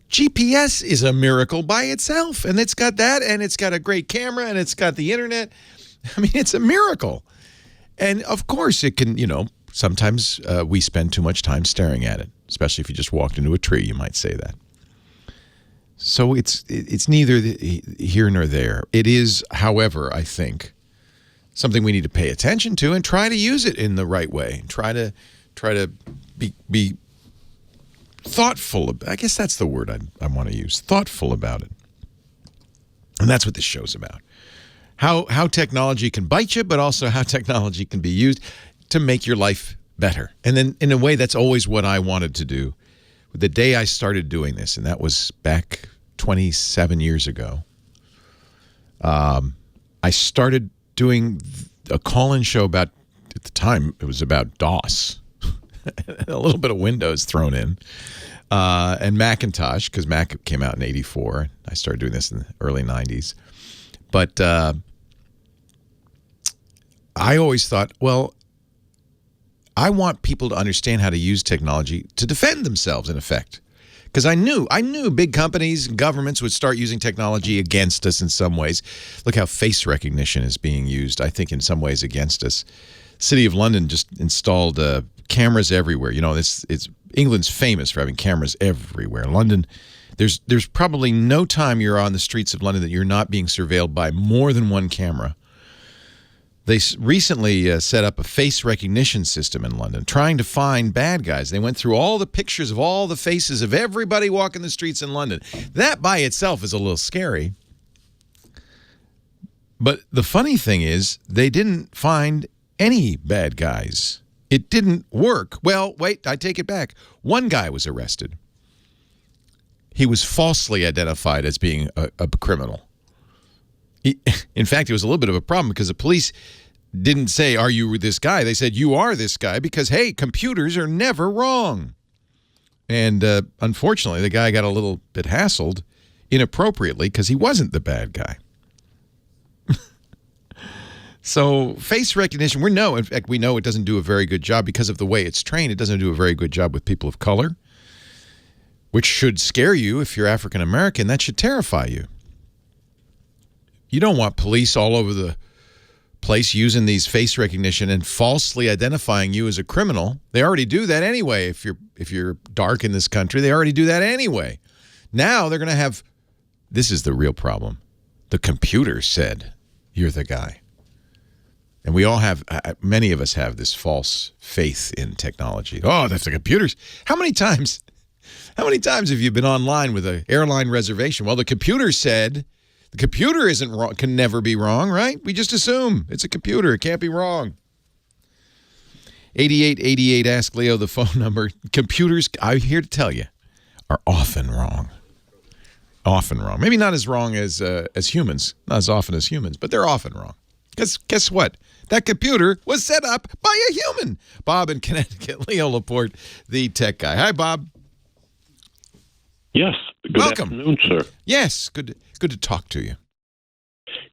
GPS is a miracle by itself, and it's got that, and it's got a great camera, and it's got the internet. I mean, it's a miracle. And of course, it can. Sometimes we spend too much time staring at it, especially if you just walked into a tree. You might say that. So it's neither here nor there. It is, however, I think, something we need to pay attention to and try to use it in the right way. Try to be thoughtful. I guess that's the word I want to use. Thoughtful about it. And that's what this show's about. How technology can bite you, but also how technology can be used to make your life better. And then in a way, that's always what I wanted to do. The day I started doing this, and that was back 27 years ago, I started doing a call-in show about, at the time, it was about DOS. A little bit of Windows thrown in. And Macintosh, because Mac came out in 84. I started doing this in the early 90s. But I always thought, well, I want people to understand how to use technology to defend themselves, in effect. Because I knew big companies and governments would start using technology against us in some ways. Look how face recognition is being used, I think, in some ways against us. City of London just installed cameras everywhere. England's famous for having cameras everywhere. London, there's probably no time you're on the streets of London that you're not being surveilled by more than one camera. They recently set up a face recognition system in London, trying to find bad guys. They went through all the pictures of all the faces of everybody walking the streets in London. That by itself is a little scary. But the funny thing is, they didn't find any bad guys. It didn't work. Well, wait, I take it back. One guy was arrested. He was falsely identified as being a criminal. In fact, it was a little bit of a problem because the police didn't say, "Are you this guy?" They said, "You are this guy," because, hey, computers are never wrong. And unfortunately, the guy got a little bit hassled inappropriately because he wasn't the bad guy. So face recognition, in fact, we know it doesn't do a very good job because of the way it's trained. It doesn't do a very good job with people of color, which should scare you if you're African American. That should terrify you. You don't want police all over the place using these face recognition and falsely identifying you as a criminal. They already do that anyway. If you're dark in this country, they already do that anyway. Now they're going to have, this is the real problem. The computer said you're the guy. And we all have, many of us have this false faith in technology. Oh, that's the computers. How many times have you been online with an airline reservation? Well, the computer said. The computer isn't wrong, can never be wrong, right? We just assume it's a computer. It can't be wrong. 8888, ask Leo the phone number. Computers, I'm here to tell you, are often wrong. Often wrong. Maybe not as wrong as humans, not as often as humans, but they're often wrong. Because guess what? That computer was set up by a human. Bob in Connecticut, Leo Laporte, the tech guy. Hi, Bob. Yes. Good Welcome. Afternoon, sir. Yes. Good to talk to you.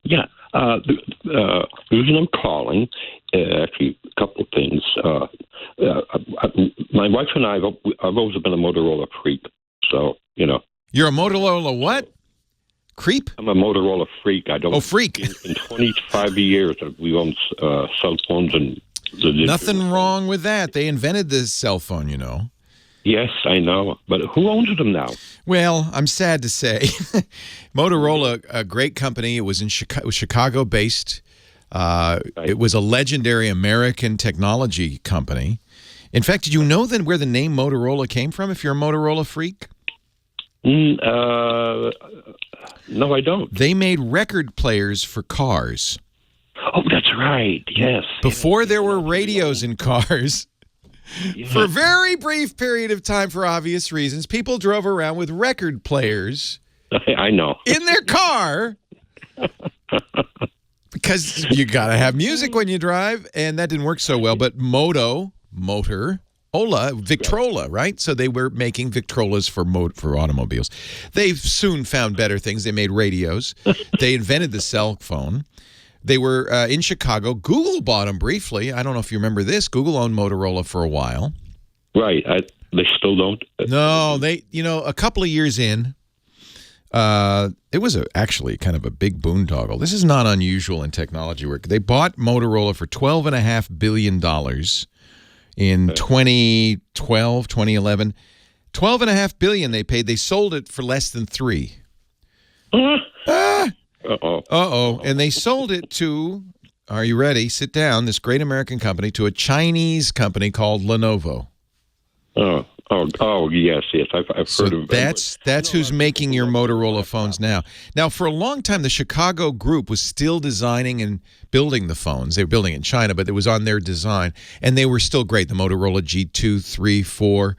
Yeah. The reason I'm calling, actually, a couple of things. My wife and I've always been a Motorola freak. So, You're a Motorola what? Creep? I'm a Motorola freak. I don't. Oh, freak. In 25 years, we own cell phones and. Nothing wrong with that. They invented the cell phone, Yeah, Yes, I know. But who owns them now? Well, I'm sad to say. Motorola, a great company. It was Chicago-based. It was a legendary American technology company. In fact, did you know then where the name Motorola came from, if you're a Motorola freak? No, I don't. They made record players for cars. Oh, that's right. Yes. Before there were radios in cars, for a very brief period of time, for obvious reasons, people drove around with record players. I know. In their car. Because you got to have music when you drive, and that didn't work so well. But Victrola, right? So they were making Victrolas for automobiles. They've soon found better things. They made radios. They invented the cell phone. They were in Chicago. Google bought them briefly. I don't know if you remember this. Google owned Motorola for a while. Right. They still don't? No, a couple of years in, it was actually kind of a big boondoggle. This is not unusual in technology work. They bought Motorola for $12.5 billion in 2012, 2011. $12.5 billion they paid. They sold it for less than $3. Uh-oh. And they sold it to, are you ready? Sit down, this great American company, to a Chinese company called Lenovo. Yes. I've heard of that. That's who's making your Motorola phones now. Now, for a long time, the Chicago group was still designing and building the phones. They were building it in China, but it was on their design, and they were still great. The Motorola G2, 3, 4.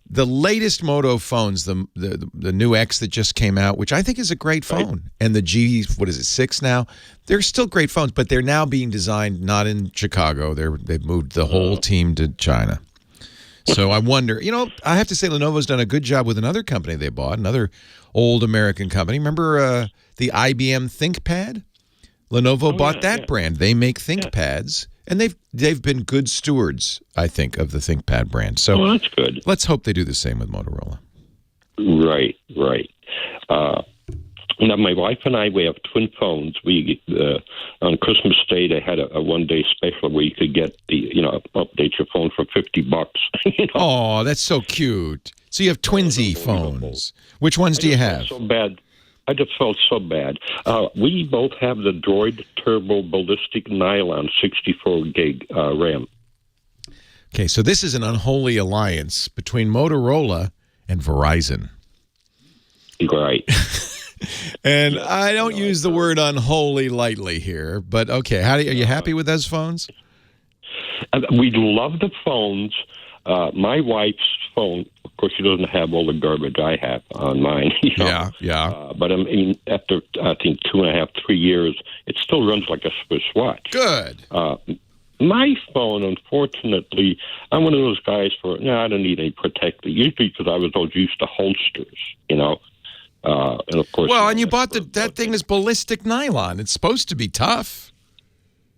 The latest Moto phones, the new X that just came out, which I think is a great phone, and the G6 now, they're still great phones, but they're now being designed not in Chicago. They've moved the whole team to China. So I wonder, I have to say Lenovo's done a good job with another company they bought, another old American company. Remember the IBM ThinkPad? Lenovo bought that brand. They make ThinkPads, and they've been good stewards, I think, of the ThinkPad brand. So that's good. Let's hope they do the same with Motorola. Right. Now, my wife and I, we have twin phones. We on Christmas Day, they had a one-day special where you could get update your phone for $50. Oh, that's so cute. So you have twinsy phones. Which ones do you have? So bad. I just felt so bad. We both have the Droid Turbo Ballistic Nylon 64 gig RAM. Okay, so this is an unholy alliance between Motorola and Verizon. Right. And I don't use the word unholy lightly here, but okay. Are you happy with those phones? We love the phones. My wife's phone, of course, she doesn't have all the garbage I have on mine. Yeah. But after, I think, 2.5, 3 years, it still runs like a Swiss watch. Good. My phone, unfortunately, I'm one of those guys I don't need any protector, usually because I was always used to holsters, and of course. Well, and you bought that thing is ballistic nylon. It's supposed to be tough.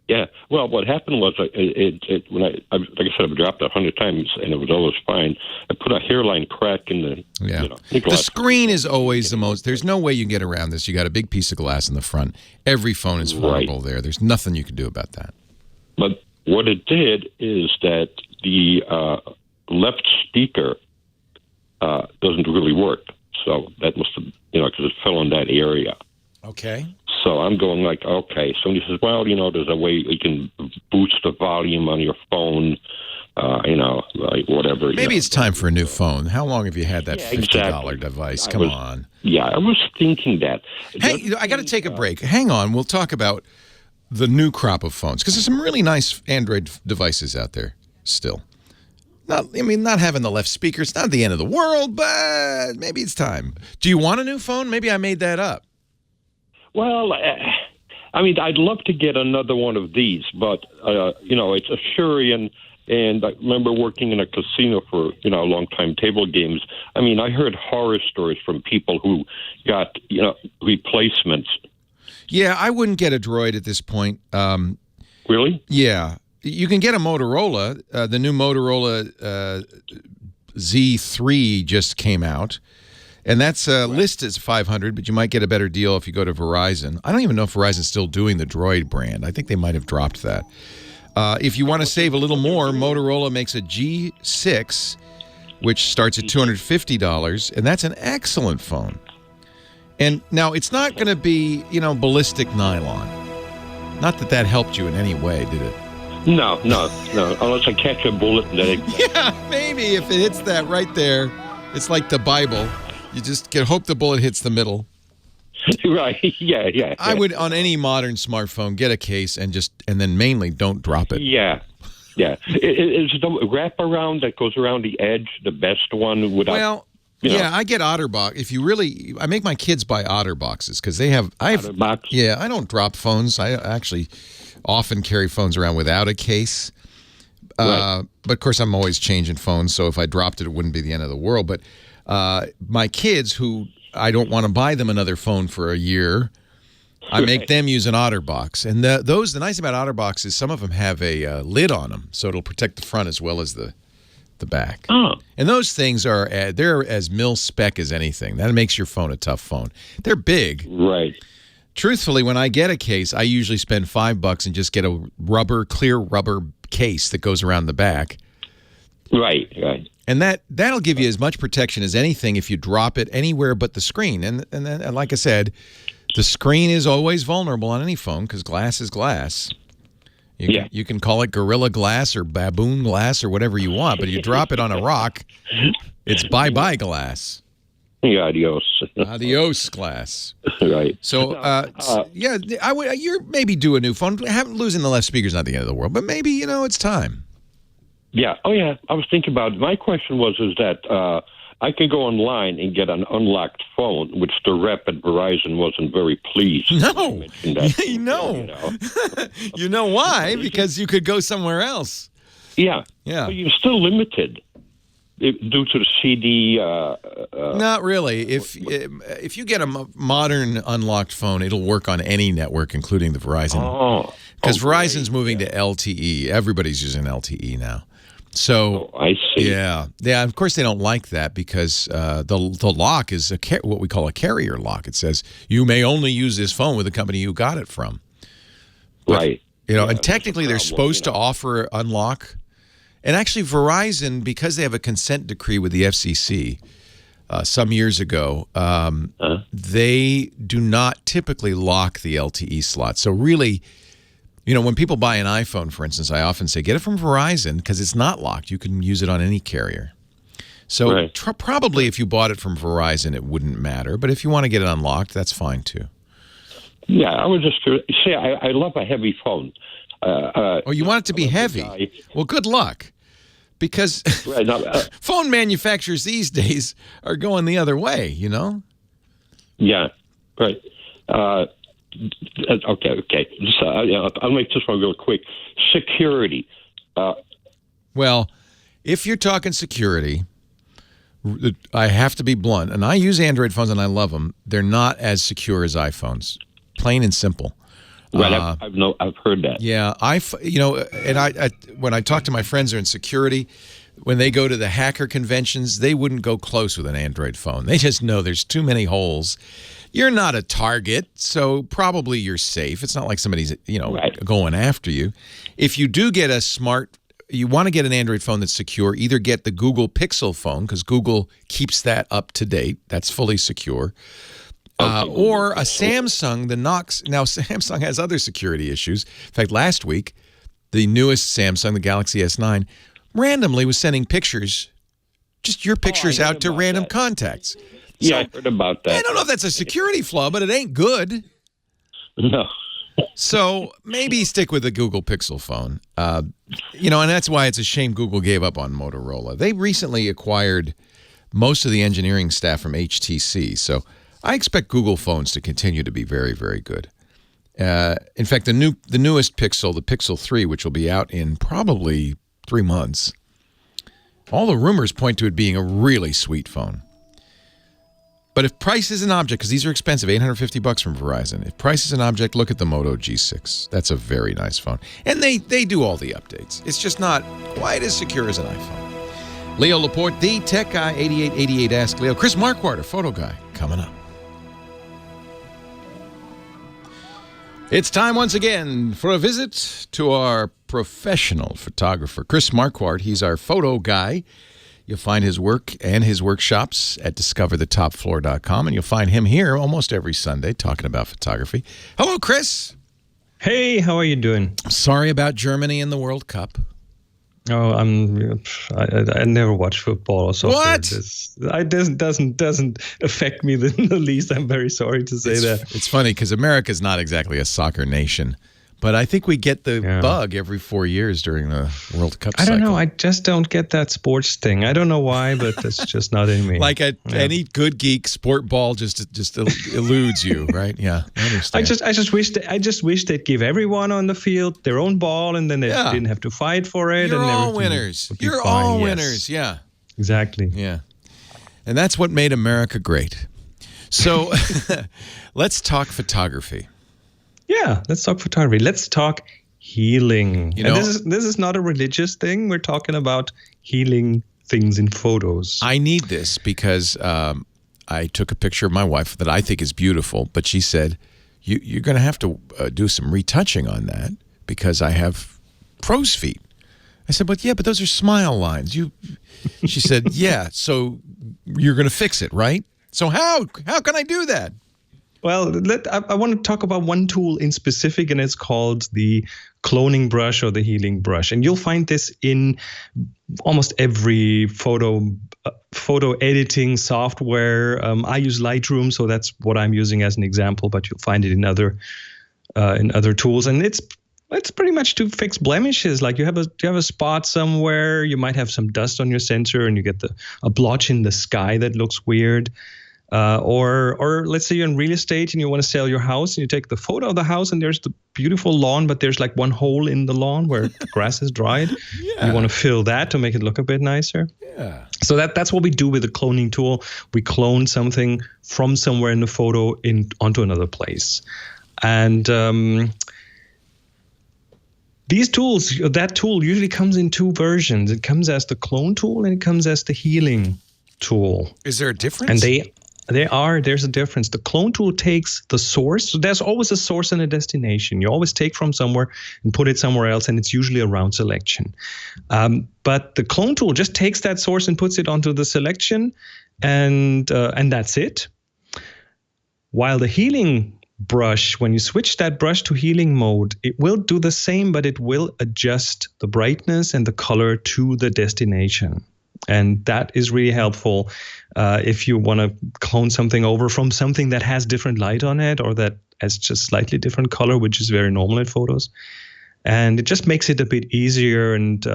Yeah. Well, what happened was when like I said, I've dropped 100 times and it was always fine. I put a hairline crack in the. Yeah. The screen is always the most. There's no way you can get around this. You got a big piece of glass in the front. Every phone is vulnerable there. There's nothing you can do about that. But what it did is that the left speaker doesn't really work. So that must have, because it fell in that area. Okay. So I'm going like, okay. Somebody says, well, there's a way you can boost the volume on your phone, like whatever. Maybe it's time for a new phone. How long have you had that $50 device? Come on. Yeah, I was thinking that. Hey, I got to take a break. Hang on. We'll talk about the new crop of phones, because there's some really nice Android devices out there still. Not having the left speaker, it's not the end of the world, but maybe it's time. Do you want a new phone? Maybe I made that up. Well, I'd love to get another one of these, but, it's a Shurian, and I remember working in a casino for, a long time, table games. I heard horror stories from people who got, replacements. Yeah, I wouldn't get a Droid at this point. Really? Yeah. You can get a Motorola. The new Motorola Z3 just came out, and that's listed as $500, but you might get a better deal if you go to Verizon. I don't even know if Verizon's still doing the Droid brand. I think they might have dropped that. If you want to save a little more, Motorola makes a G6 which starts at $250, and that's an excellent phone. And now it's not going to be, ballistic nylon. Not that helped you in any way, did it? No. Unless I catch a bullet. Yeah, maybe if it hits that right there, it's like the Bible. You just hope the bullet hits the middle. Right. Yeah. I would, on any modern smartphone, get a case and then mainly don't drop it. Yeah. Is the wraparound that goes around the edge the best one? Yeah, I get OtterBox. I make my kids buy OtterBoxes because OtterBox? Yeah, I don't drop phones. I actually often carry phones around without a case. Right. But of course, I'm always changing phones, so if I dropped it wouldn't be the end of the world. But my kids, who I don't want to buy them another phone for a year, I make them use an OtterBox. And the nice about OtterBox is some of them have a lid on them, so it'll protect the front as well as the back. Oh. And those things they're as mil-spec as anything. That makes your phone a tough phone. They're big. Right. Truthfully, when I get a case, I usually spend $5 and just get a clear rubber case that goes around the back. Right. And that'll give you as much protection as anything if you drop it anywhere but the screen. And then, like I said, the screen is always vulnerable on any phone because glass is glass. You can call it Gorilla Glass or Baboon Glass or whatever you want, but you drop it on a rock, it's bye-bye glass. Adios. Adios glass. Right. So, you're maybe due a new phone. Losing the left speaker is not the end of the world, but maybe, it's time. Yeah. Oh, yeah. I was thinking about it. My question is that I can go online and get an unlocked phone, which the rep at Verizon wasn't very pleased. No. You know why? Because you could go somewhere else. Yeah. But you're still limited due to the CD. Not really. If you get a modern unlocked phone, it'll work on any network, including the Verizon. Oh. Because Verizon's moving to LTE. Everybody's using LTE now. So I see. Yeah. Of course, they don't like that because the lock is what we call a carrier lock. It says you may only use this phone with the company you got it from. But, right. And technically they're supposed to offer unlock. And actually, Verizon, because they have a consent decree with the FCC some years ago, they do not typically lock the LTE slot. So really, when people buy an iPhone, for instance, I often say, get it from Verizon because it's not locked. You can use it on any carrier. So probably if you bought it from Verizon, it wouldn't matter. But if you want to get it unlocked, that's fine too. Yeah, I was just curious. See, I love a heavy phone. You want it to be heavy? Well, good luck. Because phone manufacturers these days are going the other way, Yeah, right. Okay. I'll make this one real quick. Security. Well, if you're talking security, I have to be blunt. And I use Android phones and I love them. They're not as secure as iPhones. Plain and simple. Right, I've heard that. Yeah, when I talk to my friends who are in security, when they go to the hacker conventions, they wouldn't go close with an Android phone. They just know there's too many holes. You're not a target, so probably you're safe. It's not like somebody's going after you. If you do get you want to get an Android phone that's secure, either get the Google Pixel phone because Google keeps that up to date. That's fully secure. Or a Samsung, the Knox. Now, Samsung has other security issues. In fact, last week, the newest Samsung, the Galaxy S9, randomly was sending pictures, just your pictures out to random contacts. Yeah, I heard about that. I don't know if that's a security flaw, but it ain't good. No. So maybe stick with the Google Pixel phone. And that's why it's a shame Google gave up on Motorola. They recently acquired most of the engineering staff from HTC, so I expect Google phones to continue to be very, very good. In fact, the newest Pixel, the Pixel 3, which will be out in probably 3 months, all the rumors point to it being a really sweet phone. But if price is an object, because these are expensive, $850 from Verizon. If price is an object, look at the Moto G6. That's a very nice phone. And they do all the updates. It's just not quite as secure as an iPhone. Leo Laporte, the tech guy, 8888 Ask Leo. Chris Marquardt, a photo guy, coming up. It's time once again for a visit to our professional photographer, Chris Marquardt. He's our photo guy. You'll find his work and his workshops at discoverthetopfloor.com, and you'll find him here almost every Sunday talking about photography. Hello, Chris. Hey, how are you doing? Sorry about Germany in the World Cup. Oh, I never watch football or soccer. What? It doesn't affect me the least. I'm very sorry to say that. It's funny because America's not exactly a soccer nation, but I think we get the bug every 4 years during the World Cup cycle. I don't know. I just don't get that sports thing. I don't know why, but that's just not in me. Like any good geek, sport ball just eludes you, right? Yeah, I understand. I just wish they'd give everyone on the field their own ball, and then they didn't have to fight for it. You're and all winners. You're all winners. Yeah, exactly. Yeah, and that's what made America great. So let's talk photography. Yeah, let's talk photography. Let's talk healing. You know, and this is not a religious thing. We're talking about healing things in photos. I need this because I took a picture of my wife that I think is beautiful, but she said, you're going to have to do some retouching on that because I have crow's feet. I said, but those are smile lines. She said, yeah, so you're going to fix it, right? So how can I do that? Well, I want to talk about one tool in specific, and it's called the cloning brush or the healing brush. And you'll find this in almost every photo editing software. I use Lightroom, so that's what I'm using as an example, but you'll find it in other tools. And it's pretty much to fix blemishes. Like you have a spot somewhere, you might have some dust on your sensor, and you get a blotch in the sky that looks weird. Or let's say you're in real estate and you want to sell your house, and you take the photo of the house and there's the beautiful lawn, but there's like one hole in the lawn where the grass is dried. You want to fill that to make it look a bit nicer. Yeah. So that's what we do with the cloning tool. We clone something from somewhere in the photo onto another place. And these tools, that tool usually comes in two versions. It comes as the clone tool and it comes as the healing tool. Is there a difference? And there's a difference. The clone tool takes the source. So there's always a source and a destination. You always take from somewhere and put it somewhere else, and it's usually a round selection. But the clone tool just takes that source and puts it onto the selection, and that's it. While the healing brush, when you switch that brush to healing mode, it will do the same, but it will adjust the brightness and the color to the destination. And that is really helpful if you want to clone something over from something that has different light on it or that has just slightly different color, which is very normal in photos. And it just makes it a bit easier. And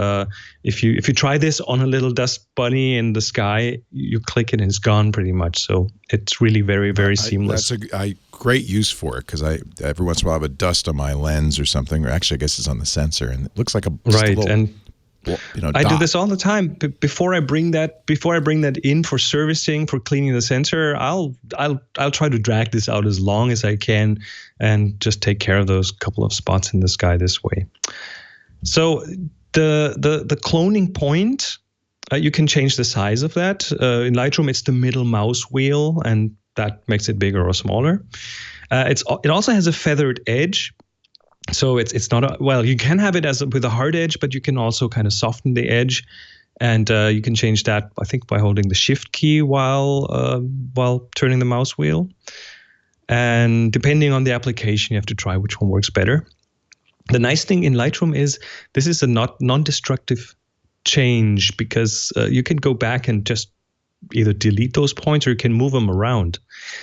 if you try this on a little dust bunny in the sky, you click it and it's gone pretty much. So it's really very, very seamless. That's a great use for it because I every once in a while I have a dust on my lens or something, or actually I guess it's on the sensor, and it looks like a little, and I dot. do this all the time. Before I bring that in for servicing, for cleaning the sensor, I'll try to drag this out as long as I can and just take care of those couple of spots in the sky this way. So the cloning point, you can change the size of that. In Lightroom, it's the middle mouse wheel, and that makes it bigger or smaller. It also has a feathered edge. So it's not you can have it with a hard edge, but you can also kind of soften the edge, and you can change that, I think, by holding the Shift key while turning the mouse wheel. And depending on the application, you have to try which one works better. The nice thing in Lightroom is this is a non-destructive change because you can go back and just either delete those points or you can move them around.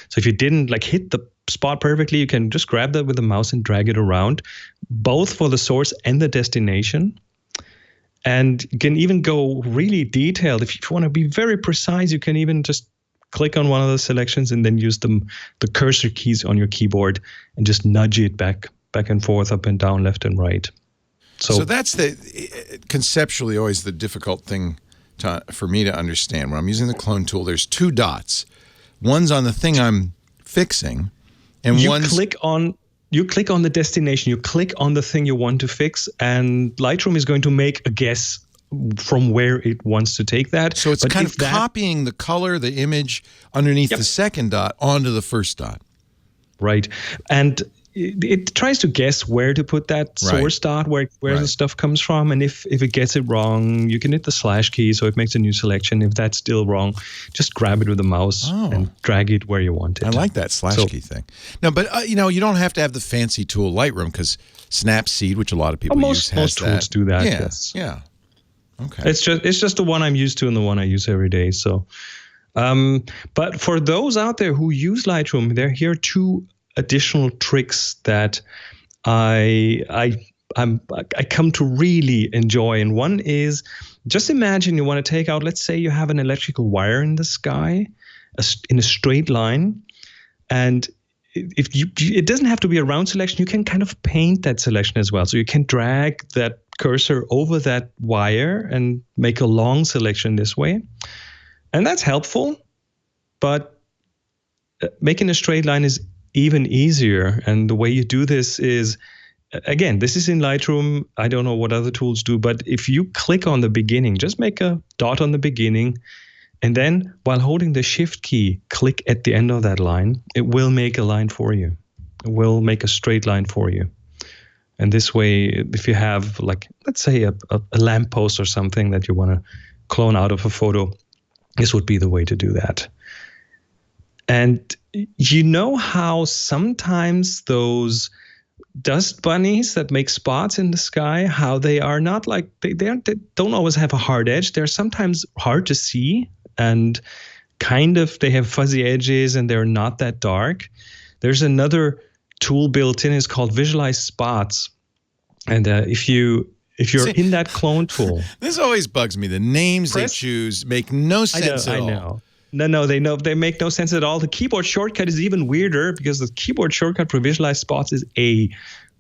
So if you didn't hit the spot perfectly, you can just grab that with the mouse and drag it around, both for the source and the destination. And you can even go really detailed. If you want to be very precise, you can even just click on one of the selections and then use the cursor keys on your keyboard and just nudge it back and forth, up and down, left and right. So that's conceptually always the difficult thing for me to understand. When I'm using the clone tool, there's two dots. One's on the thing I'm fixing, and you click on the destination. You click on the thing you want to fix, and Lightroom is going to make a guess from where it wants to take that. So it's kind of copying the color, the image underneath the second dot onto the first dot. Right. And it tries to guess where to put that source dot, where the stuff comes from. And if it gets it wrong, you can hit the / key so it makes a new selection. If that's still wrong, just grab it with the mouse and drag it where you want it. I like that / key thing. No, but you don't have to have the fancy tool Lightroom, because Snapseed, which a lot of people use, has most tools do that. Yeah, yes. yeah. Okay. It's just the one I'm used to and the one I use every day. So, but for those out there who use Lightroom, here are 2 additional tricks that I come to really enjoy. And one is, just imagine you want to take out, let's say you have an electrical wire in the sky in a straight line, and it doesn't have to be a round selection. You can kind of paint that selection as well. So you can drag that cursor over that wire and make a long selection this way. And that's helpful, but making a straight line is even easier. And the way you do this is, again, this is in Lightroom. I don't know what other tools do, but if you click on the beginning, just make a dot on the beginning, and then while holding the Shift key, click at the end of that line. It will make a line for you. It will make a straight line for you. And this way, if you have, like, let's say a lamppost or something that you want to clone out of a photo, this would be the way to do that. And you know how sometimes those dust bunnies that make spots in the sky, how they are not like, they don't always have a hard edge. They're sometimes hard to see, and kind of they have fuzzy edges, and they're not that dark. There's another tool built in, is called Visualize Spots. And if you're in that clone tool, this always bugs me. The names they choose make no sense at all. I know. No, they make no sense at all. The keyboard shortcut is even weirder, because the keyboard shortcut for Visualize Spots is A,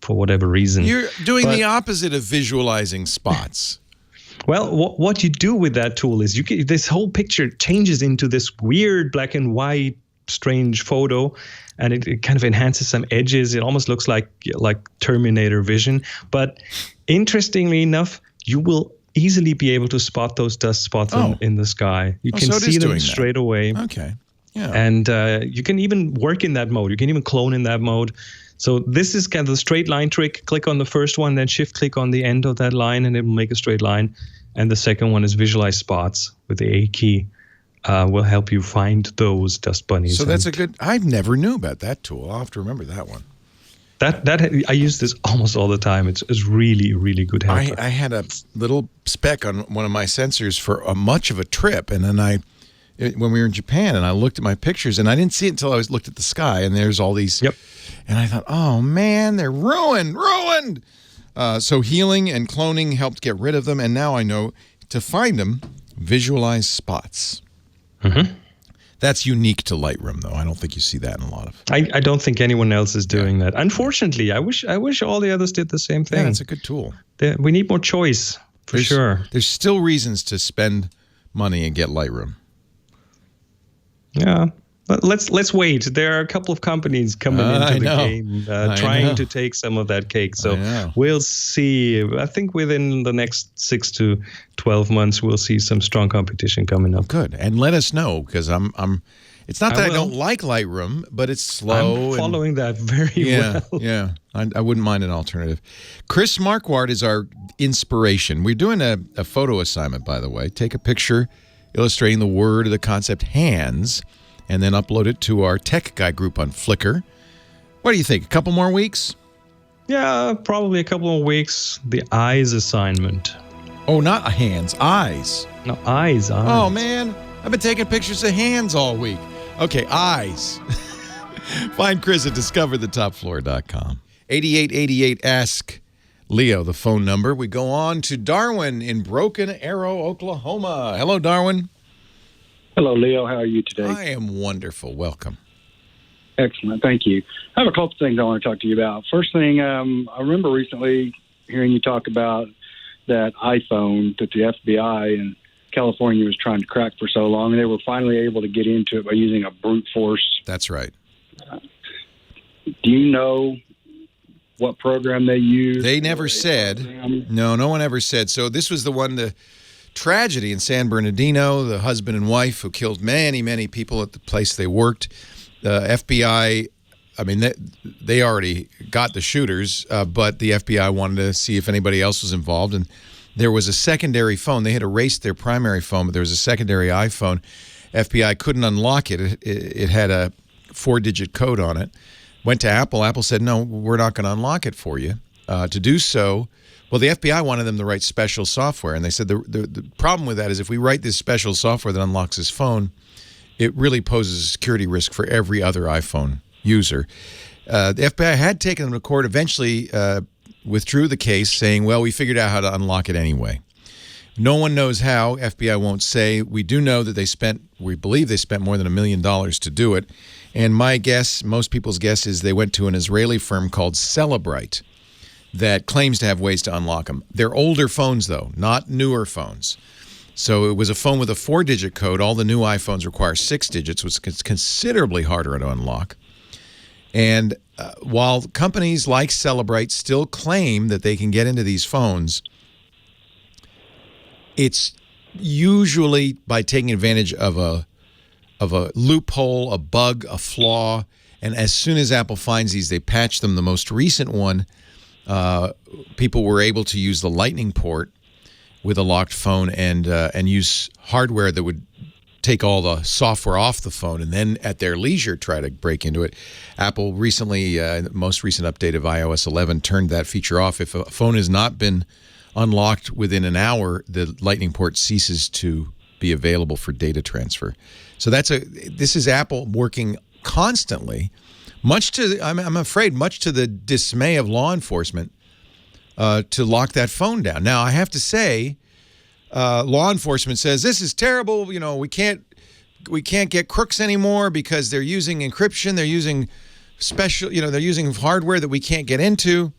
for whatever reason. You're doing the opposite of visualizing spots. Well, what you do with that tool is this whole picture changes into this weird black and white, strange photo, and it kind of enhances some edges. It almost looks like Terminator vision. But interestingly enough, you will easily be able to spot those dust spots in the sky. You can see them straight away. Okay. Yeah. And you can even work in that mode. You can even clone in that mode. So this is kind of the straight line trick. Click on the first one, then shift click on the end of that line, and it will make a straight line. And the second one is Visualize Spots with the A key. Will help you find those dust bunnies. So that's I never knew about that tool. I'll have to remember that one. That I use this almost all the time. It's really, really good help. I had a little speck on one of my sensors for much of a trip, and then when we were in Japan, and I looked at my pictures, and I didn't see it until I looked at the sky, and there's all these. Yep. And I thought, oh man, they're ruined. So healing and cloning helped get rid of them, and now I know to find them. Visualize Spots. Mm-hmm. That's unique to Lightroom, though. I don't think you see that in a lot of. I don't think anyone else is doing that. Unfortunately, I wish all the others did the same thing. Yeah, it's a good tool. We need more choice, sure. There's still reasons to spend money and get Lightroom. Yeah, but let's wait. There are a couple of companies coming into the game trying to take some of that cake. So we'll see. I think within the next 6 to 12 months, we'll see some strong competition coming up. Good, and let us know, because I'm. It's not that I don't like Lightroom, but it's slow. I'm following that very well. Yeah, I wouldn't mind an alternative. Chris Marquardt is our inspiration. We're doing a photo assignment, by the way. Take a picture illustrating the word or the concept hands, and then upload it to our Tech Guy group on Flickr. What do you think? A couple more weeks? Yeah, probably a couple more weeks. The eyes assignment. Oh, not hands, eyes. No, eyes. Oh, man. I've been taking pictures of hands all week. Okay, eyes. Find Chris at discoverthetopfloor.com. 8888 Ask Leo, the phone number. We go on to Darwin in Broken Arrow, Oklahoma. Hello, Darwin. Hello, Leo. How are you today? I am wonderful. Welcome. Excellent. Thank you. I have a couple things I want to talk to you about. First thing, I remember recently hearing you talk about that iPhone that the FBI in California was trying to crack for so long, and they were finally able to get into it by using a brute force. That's right. Do you know what program they used? They never said. No one ever said. So this was the tragedy in San Bernardino, the husband and wife who killed many, many people at the place they worked. The FBI I mean, they already got the shooters, but the FBI wanted to see if anybody else was involved. And there was a secondary phone. They had erased their primary phone, but there was a secondary iPhone. FBI couldn't unlock it. It had a 4-digit code on it. Went to Apple. Apple said, no, we're not going to unlock it for you. To do so, well, the FBI wanted them to write special software. And they said the problem with that is if we write this special software that unlocks his phone, it really poses a security risk for every other iPhone user. The FBI had taken them to court, eventually withdrew the case, saying, well, we figured out how to unlock it anyway. No one knows how. FBI won't say. We do know that we believe they spent more than $1 million to do it. And my guess, most people's guess, is they went to an Israeli firm called Cellebrite that claims to have ways to unlock them. They're older phones, though, not newer phones. So it was a phone with a 4-digit code. All the new iPhones require 6 digits, which is considerably harder to unlock. And while companies like Cellebrite still claim that they can get into these phones, it's usually by taking advantage of a loophole, a bug, a flaw. And as soon as Apple finds these, they patch them. The most recent one, people were able to use the Lightning port with a locked phone and use hardware that would take all the software off the phone and then at their leisure try to break into it. Apple recently, the most recent update of iOS 11, turned that feature off. If a phone has not been unlocked within an hour, the Lightning port ceases to be available for data transfer. So this is Apple working constantly, I'm afraid, much to the dismay of law enforcement, to lock that phone down. Now, I have to say, law enforcement says this is terrible. You know, we can't get crooks anymore because they're using encryption. They're using they're using hardware that we can't get into.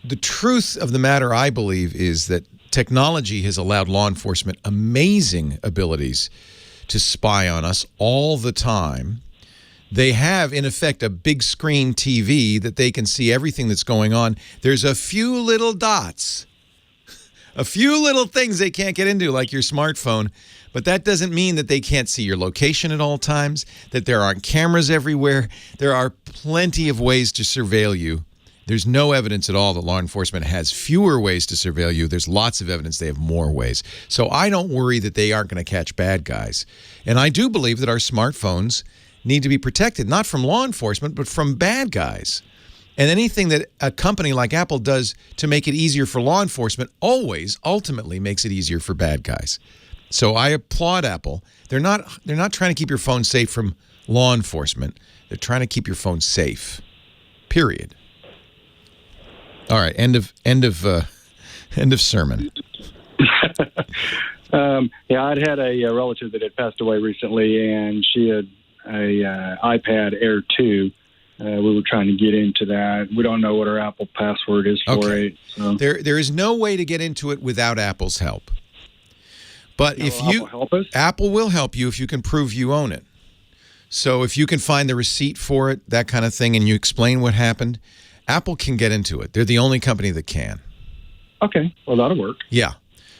The truth of the matter, I believe, is that technology has allowed law enforcement amazing abilities to spy on us all the time. They have, in effect, a big screen TV that they can see everything that's going on. There's a few little dots, a few little things they can't get into, like your smartphone, but that doesn't mean that they can't see your location at all times, that there aren't cameras everywhere. There are plenty of ways to surveil you. There's no evidence at all that law enforcement has fewer ways to surveil you. There's lots of evidence they have more ways. So I don't worry that they aren't going to catch bad guys. And I do believe that our smartphones need to be protected, not from law enforcement, but from bad guys. And anything that a company like Apple does to make it easier for law enforcement always ultimately makes it easier for bad guys. So I applaud Apple. They're not trying to keep your phone safe from law enforcement. They're trying to keep your phone safe. Period. All right, end of sermon. Yeah, I'd had a relative that had passed away recently, and she had a iPad Air 2. We were trying to get into that. We don't know what her Apple password is for it. So. There is no way to get into it without Apple's help. But Apple will help you if you can prove you own it. So if you can find the receipt for it, that kind of thing, and you explain what happened, Apple can get into it. They're the only company that can. Okay, well, that'll work. Yeah.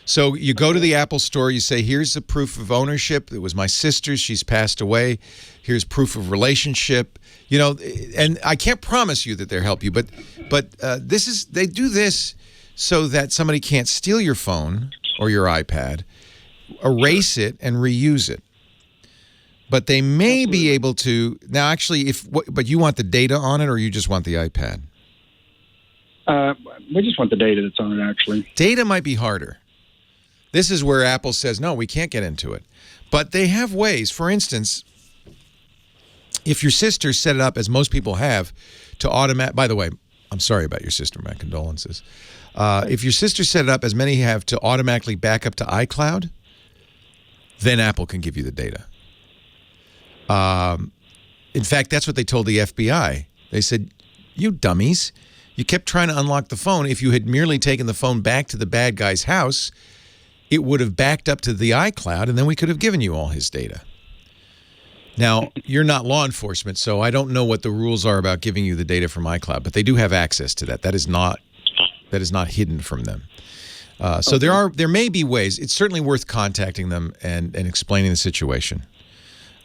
So you go to the Apple store, you say, here's the proof of ownership. It was my sister's. She's passed away. Here's proof of relationship. You know, and I can't promise you that they'll help you, but they do this so that somebody can't steal your phone or your iPad, erase it, and reuse it. But they may be able to now. Actually, but you want the data on it, or you just want the iPad? We just want the data that's on it. Actually, data might be harder. This is where Apple says no, we can't get into it. But they have ways. For instance, if your sister set it up, as most people have, to automatic. By the way, I'm sorry about your sister. My condolences. If your sister set it up, as many have, to automatically back up to iCloud, then Apple can give you the data. In fact, that's what they told the FBI. They said, you dummies, you kept trying to unlock the phone. If you had merely taken the phone back to the bad guy's house, it would have backed up to the iCloud, and then we could have given you all his data. Now, you're not law enforcement, so I don't know what the rules are about giving you the data from iCloud, but they do have access to that. That is not hidden from them. So there may be ways. It's certainly worth contacting them and explaining the situation.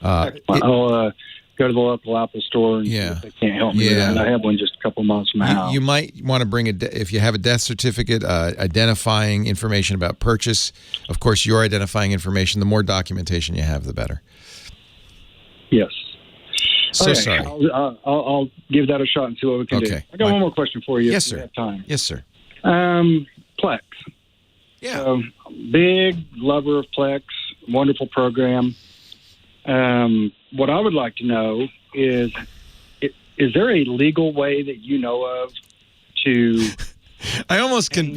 I'll go to the local Apple store and see if they can't help me with that. I have one just a couple miles from my house. You might want to bring if you have a death certificate, identifying information about purchase. Of course, your identifying information. The more documentation you have, the better. Yes. So sorry. I'll give that a shot and see what we can do. I got one more question for you. Yes, if sir. You have time. Yes, sir. Plex. Yeah. So, big lover of Plex. Wonderful program. What I would like to know is there a legal way that you know of to... I almost can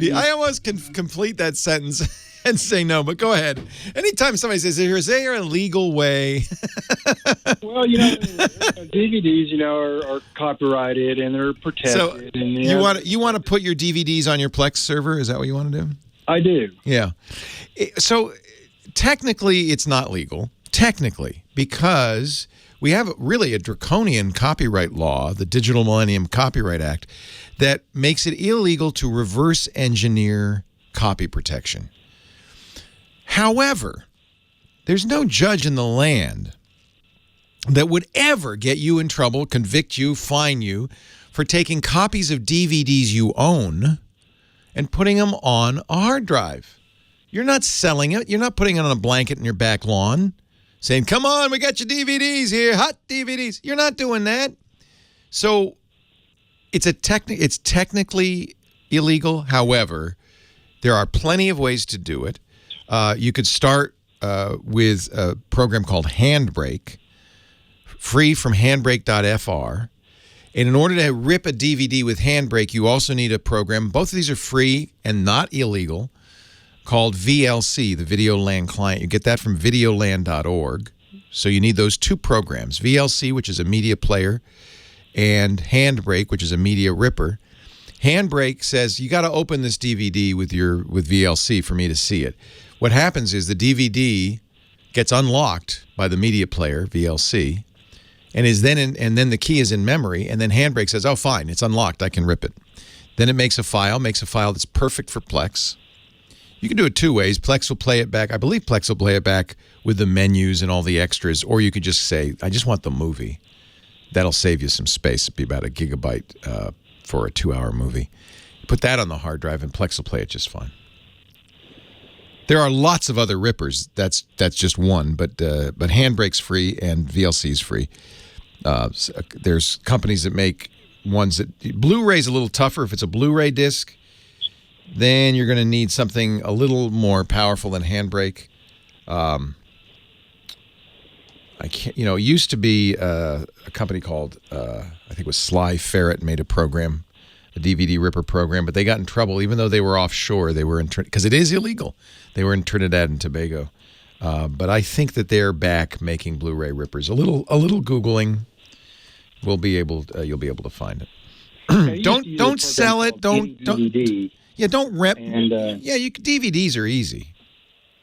complete that sentence and say no, but go ahead. Anytime somebody says, is there a legal way? Well, DVDs, are copyrighted and they're protected. So and, you want to put your DVDs on your Plex server? Is that what you want to do? I do. Yeah. So technically, it's not legal. Technically, because we have really a draconian copyright law, the Digital Millennium Copyright Act, that makes it illegal to reverse engineer copy protection. However, there's no judge in the land that would ever get you in trouble, convict you, fine you for taking copies of DVDs you own and putting them on a hard drive. You're not selling it. You're not putting it on a blanket in your back lawn saying, come on, we got your DVDs here, hot DVDs. You're not doing that. So it's technically illegal. However, there are plenty of ways to do it. You could start with a program called Handbrake, free from handbrake.fr. And in order to rip a DVD with Handbrake, you also need a program. Both of these are free and not illegal, called VLC, the Videoland Client. You get that from videoland.org. So you need those two programs, VLC, which is a media player, and Handbrake, which is a media ripper. Handbrake says, you got to open this DVD with VLC for me to see it. What happens is the DVD gets unlocked by the media player, VLC, and then the key is in memory, and then Handbrake says, oh, fine, it's unlocked, I can rip it. Then it makes a file that's perfect for Plex. You can do it two ways. Plex will play it back. I believe Plex will play it back with the menus and all the extras, or you could just say, I just want the movie. That'll save you some space. It'd be about 1 gigabyte for a 2-hour movie. Put that on the hard drive, and Plex will play it just fine. There are lots of other rippers. That's just one, but Handbrake's free and VLC's free. There's companies that make ones that... Blu-ray's a little tougher. If it's a Blu-ray disc, then you're going to need something a little more powerful than Handbrake. It used to be a company called, I think it was Sly Ferret made a program, a DVD ripper program, but they got in trouble even though they were offshore. They were because it is illegal. They were in Trinidad and Tobago. But I think that they're back making Blu-ray rippers. A little Googling, you'll be able to find it. Don't sell it. Don't. Yeah, don't rip. And, DVDs are easy.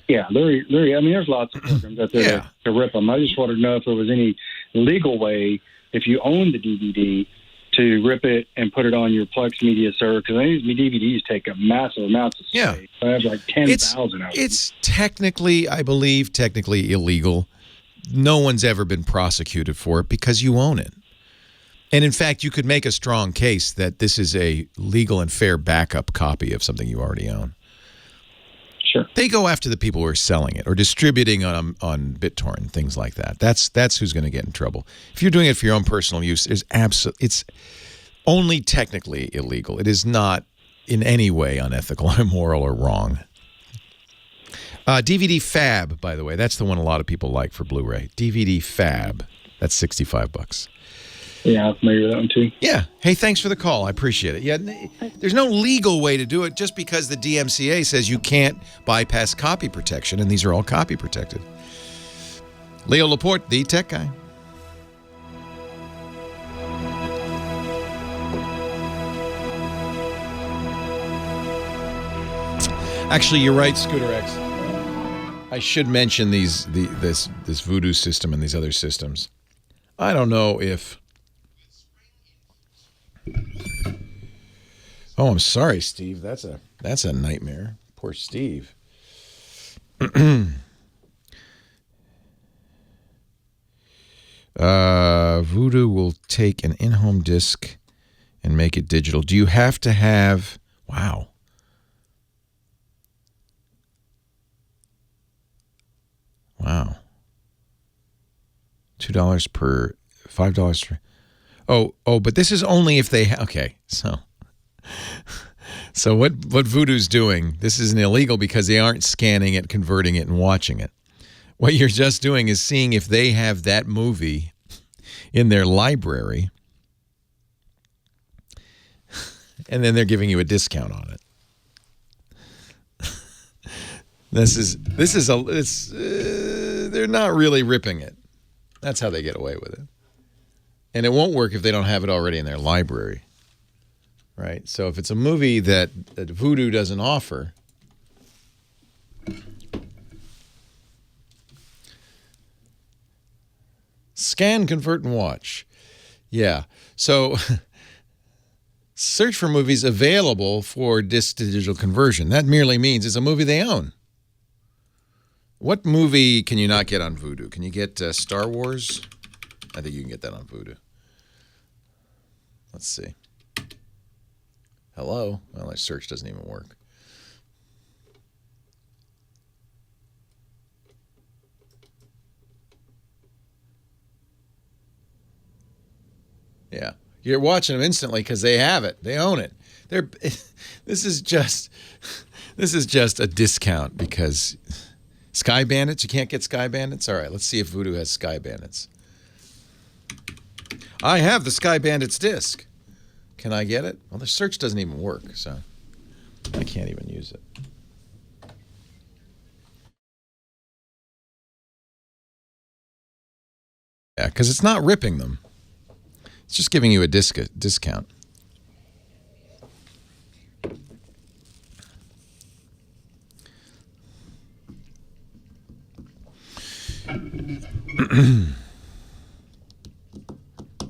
Yeah, there's lots of programs out there to rip them. I just wanted to know if there was any legal way, if you own the DVD, to rip it and put it on your Plex media server, because these DVDs take a massive amount of space. Yeah. I have like 10,000 of them. It's I believe, technically illegal. No one's ever been prosecuted for it because you own it. And in fact, you could make a strong case that this is a legal and fair backup copy of something you already own. Sure. They go after the people who are selling it or distributing on BitTorrent, things like that. That's who's going to get in trouble. If you're doing it for your own personal use, it's only technically illegal. It is not in any way unethical, immoral, or wrong. DVD Fab, by the way, that's the one a lot of people like for Blu-ray. DVD Fab, that's $65. Yeah, I'm familiar with that one too. Yeah. Hey, thanks for the call. I appreciate it. Yeah, there's no legal way to do it just because the DMCA says you can't bypass copy protection, and these are all copy protected. Leo Laporte, the tech guy. Actually, you're right, Scooter X. I should mention this Voodoo system and these other systems. I don't know if... Oh, I'm sorry, Steve. That's a nightmare. Poor Steve. Voodoo will take an in-home disc and make it digital. Do you have to have... Wow. Wow. $2 per... $5 for... Oh, but this is only if they... Okay, so what Voodoo's doing, this isn't illegal because they aren't scanning it, converting it, and watching it. What you're just doing is seeing if they have that movie in their library, and then they're giving you a discount on it. They're not really ripping it. That's how they get away with it. And it won't work if they don't have it already in their library, right? So if it's a movie that Voodoo doesn't offer, scan, convert, and watch. Yeah. So search for movies available for disc to digital conversion. That merely means it's a movie they own. What movie can you not get on Voodoo? Can you get Star Wars? I think you can get that on Voodoo. Let's see. Hello? Well, that search doesn't even work. Yeah. You're watching them instantly because they have it. They own it. This is just a discount because Sky Bandits, you can't get Sky Bandits? All right, let's see if Voodoo has Sky Bandits. I have the Sky Bandits disc. Can I get it? Well, the search doesn't even work, so I can't even use it. Yeah, because it's not ripping them. It's just giving you a discount.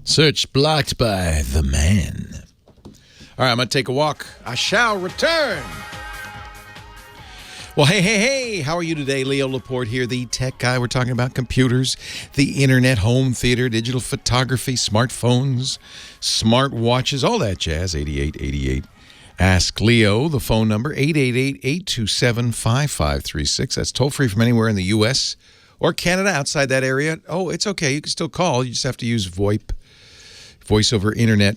Search blocked by the man. All right, I'm going to take a walk. I shall return. Well, hey, how are you today? Leo Laporte here, the tech guy. We're talking about computers, the internet, home theater, digital photography, smartphones, smart watches, all that jazz. 8888. Ask Leo, the phone number, 888-827-5536. That's toll-free from anywhere in the U.S. or Canada, outside that area. Oh, it's okay. You can still call. You just have to use VoIP, voice over internet,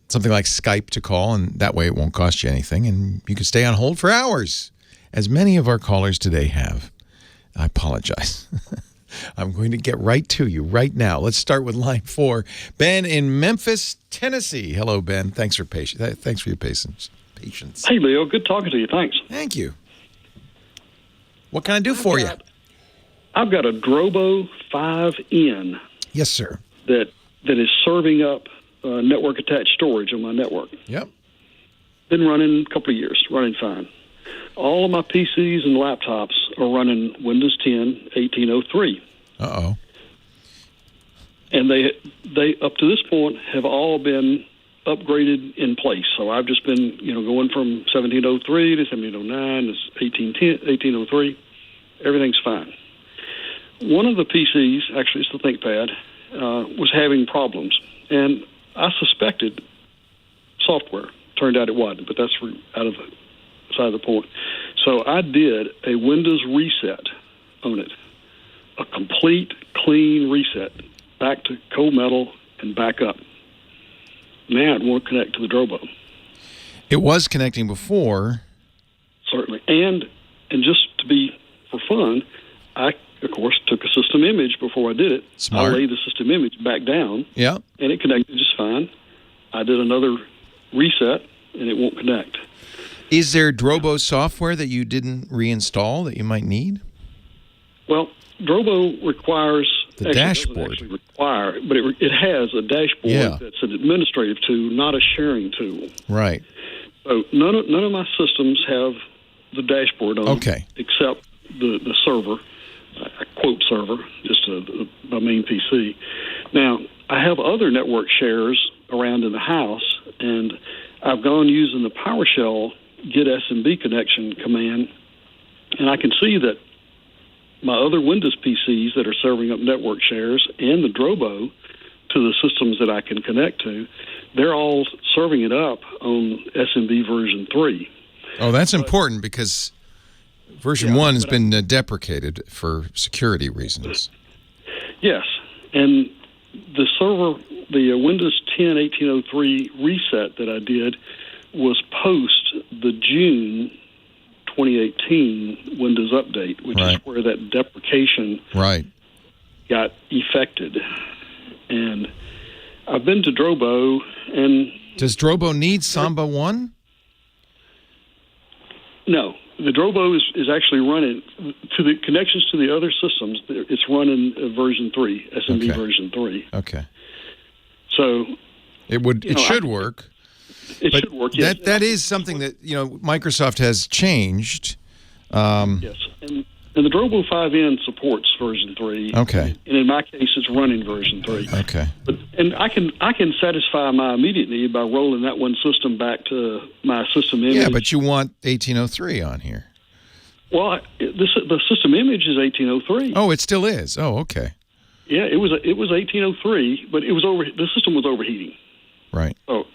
something like Skype to call, and that way it won't cost you anything, and you can stay on hold for hours, as many of our callers today have. I apologize. I'm going to get right to you right now. Let's start with line 4. Ben in Memphis, Tennessee. Hello, Ben. Thanks for your patience. Hey, Leo. Good talking to you. Thanks. Thank you. What can I do for you? I've got a Drobo 5N. Yes, sir. That is serving up network-attached storage on my network. Yep. Been running a couple of years, running fine. All of my PCs and laptops are running Windows 10 1803. Uh-oh. And they up to this point have all been upgraded in place. So I've just been, going from 1703 to 1709 to 1803. Everything's fine. One of the PCs, actually it's the ThinkPad, was having problems. And I suspected software. Turned out it wasn't, but that's out of the side of the point. So I did a Windows reset on it. A complete, clean reset. Back to cold metal and back up. Now it won't connect to the Drobo. It was connecting before. Certainly. And just to be for fun, I, of course, took a system image before I did it. Smart. I laid the system image back down. Yeah. And it connected just fine. I did another reset, and it won't connect. Is there Drobo software that you didn't reinstall that you might need? Well, Drobo requires the dashboard. It doesn't actually require, but it has a dashboard that's an administrative tool, not a sharing tool. Right. So none of my systems have the dashboard on. Okay. Except the server, I quote server, just my main PC. Now I have other network shares around in the house, and I've gone using the PowerShell get SMB connection command, and I can see that my other Windows PCs that are serving up network shares and the Drobo to the systems that I can connect to, they're all serving it up on SMB version 3. Oh, that's important because version 1 has been deprecated for security reasons. Yes, and the server, the Windows 10 1803 reset that I did was post the June 2018 Windows update, which is where that deprecation got effected. And I've been to Drobo, and does Drobo need Samba 1? No, the Drobo is actually running to the connections to the other systems. It's running version 3, SMB version 3. Okay. So it should work. It should work. Yes. That is something that Microsoft has changed. Yes, and the Drobo 5N supports version 3. Okay. And in my case, it's running version 3. Okay. And I can satisfy my immediate need by rolling that one system back to my system image. Yeah, but you want 1803 on here. Well, the system image is 1803. Oh, it still is. Oh, okay. Yeah, it was 1803, but the system was overheating. Right. Oh,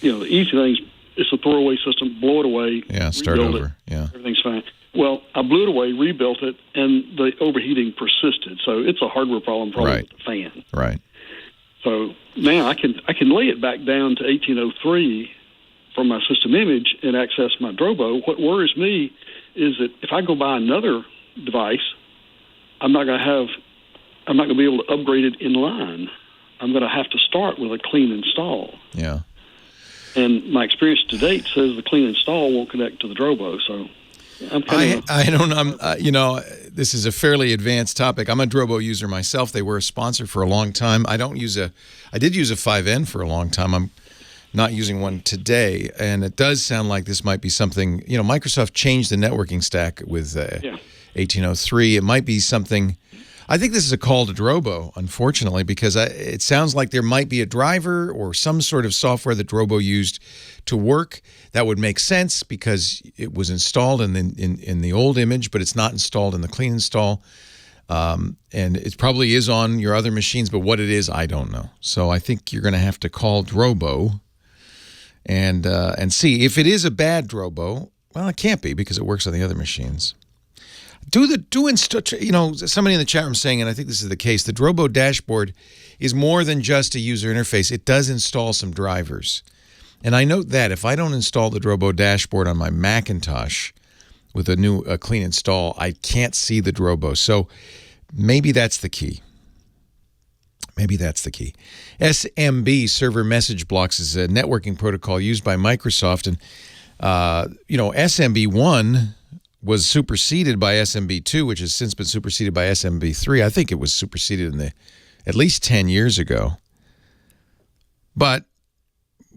the easy thing is it's a throwaway system. Blow it away. Yeah, start over. Yeah, everything's fine. Well, I blew it away, rebuilt it, and the overheating persisted. So it's a hardware problem with the fan. Right. So now I can lay it back down to 1803 from my system image and access my Drobo. What worries me is that if I go buy another device, I'm not going to be able to upgrade it in line. I'm going to have to start with a clean install. Yeah. And my experience to date says the clean install won't connect to the Drobo. So I don't know. This is a fairly advanced topic. I'm a Drobo user myself. They were a sponsor for a long time. I did use a 5N for a long time. I'm not using one today, and it does sound like this might be something. Microsoft changed the networking stack with 1803. It might be something. I think this is a call to Drobo, unfortunately, because it sounds like there might be a driver or some sort of software that Drobo used to work. That would make sense because it was installed in the old image, but it's not installed in the clean install. And it probably is on your other machines, but what it is, I don't know. So I think you're going to have to call Drobo and see. If it is a bad Drobo, well, it can't be because it works on the other machines. Somebody in the chat room saying, and I think this is the case, the Drobo dashboard is more than just a user interface. It does install some drivers. And I note that if I don't install the Drobo dashboard on my Macintosh with a clean install, I can't see the Drobo. So maybe that's the key. SMB, server message blocks, is a networking protocol used by Microsoft. And, SMB1 was superseded by SMB2, which has since been superseded by SMB3. I think it was superseded at least 10 years ago. But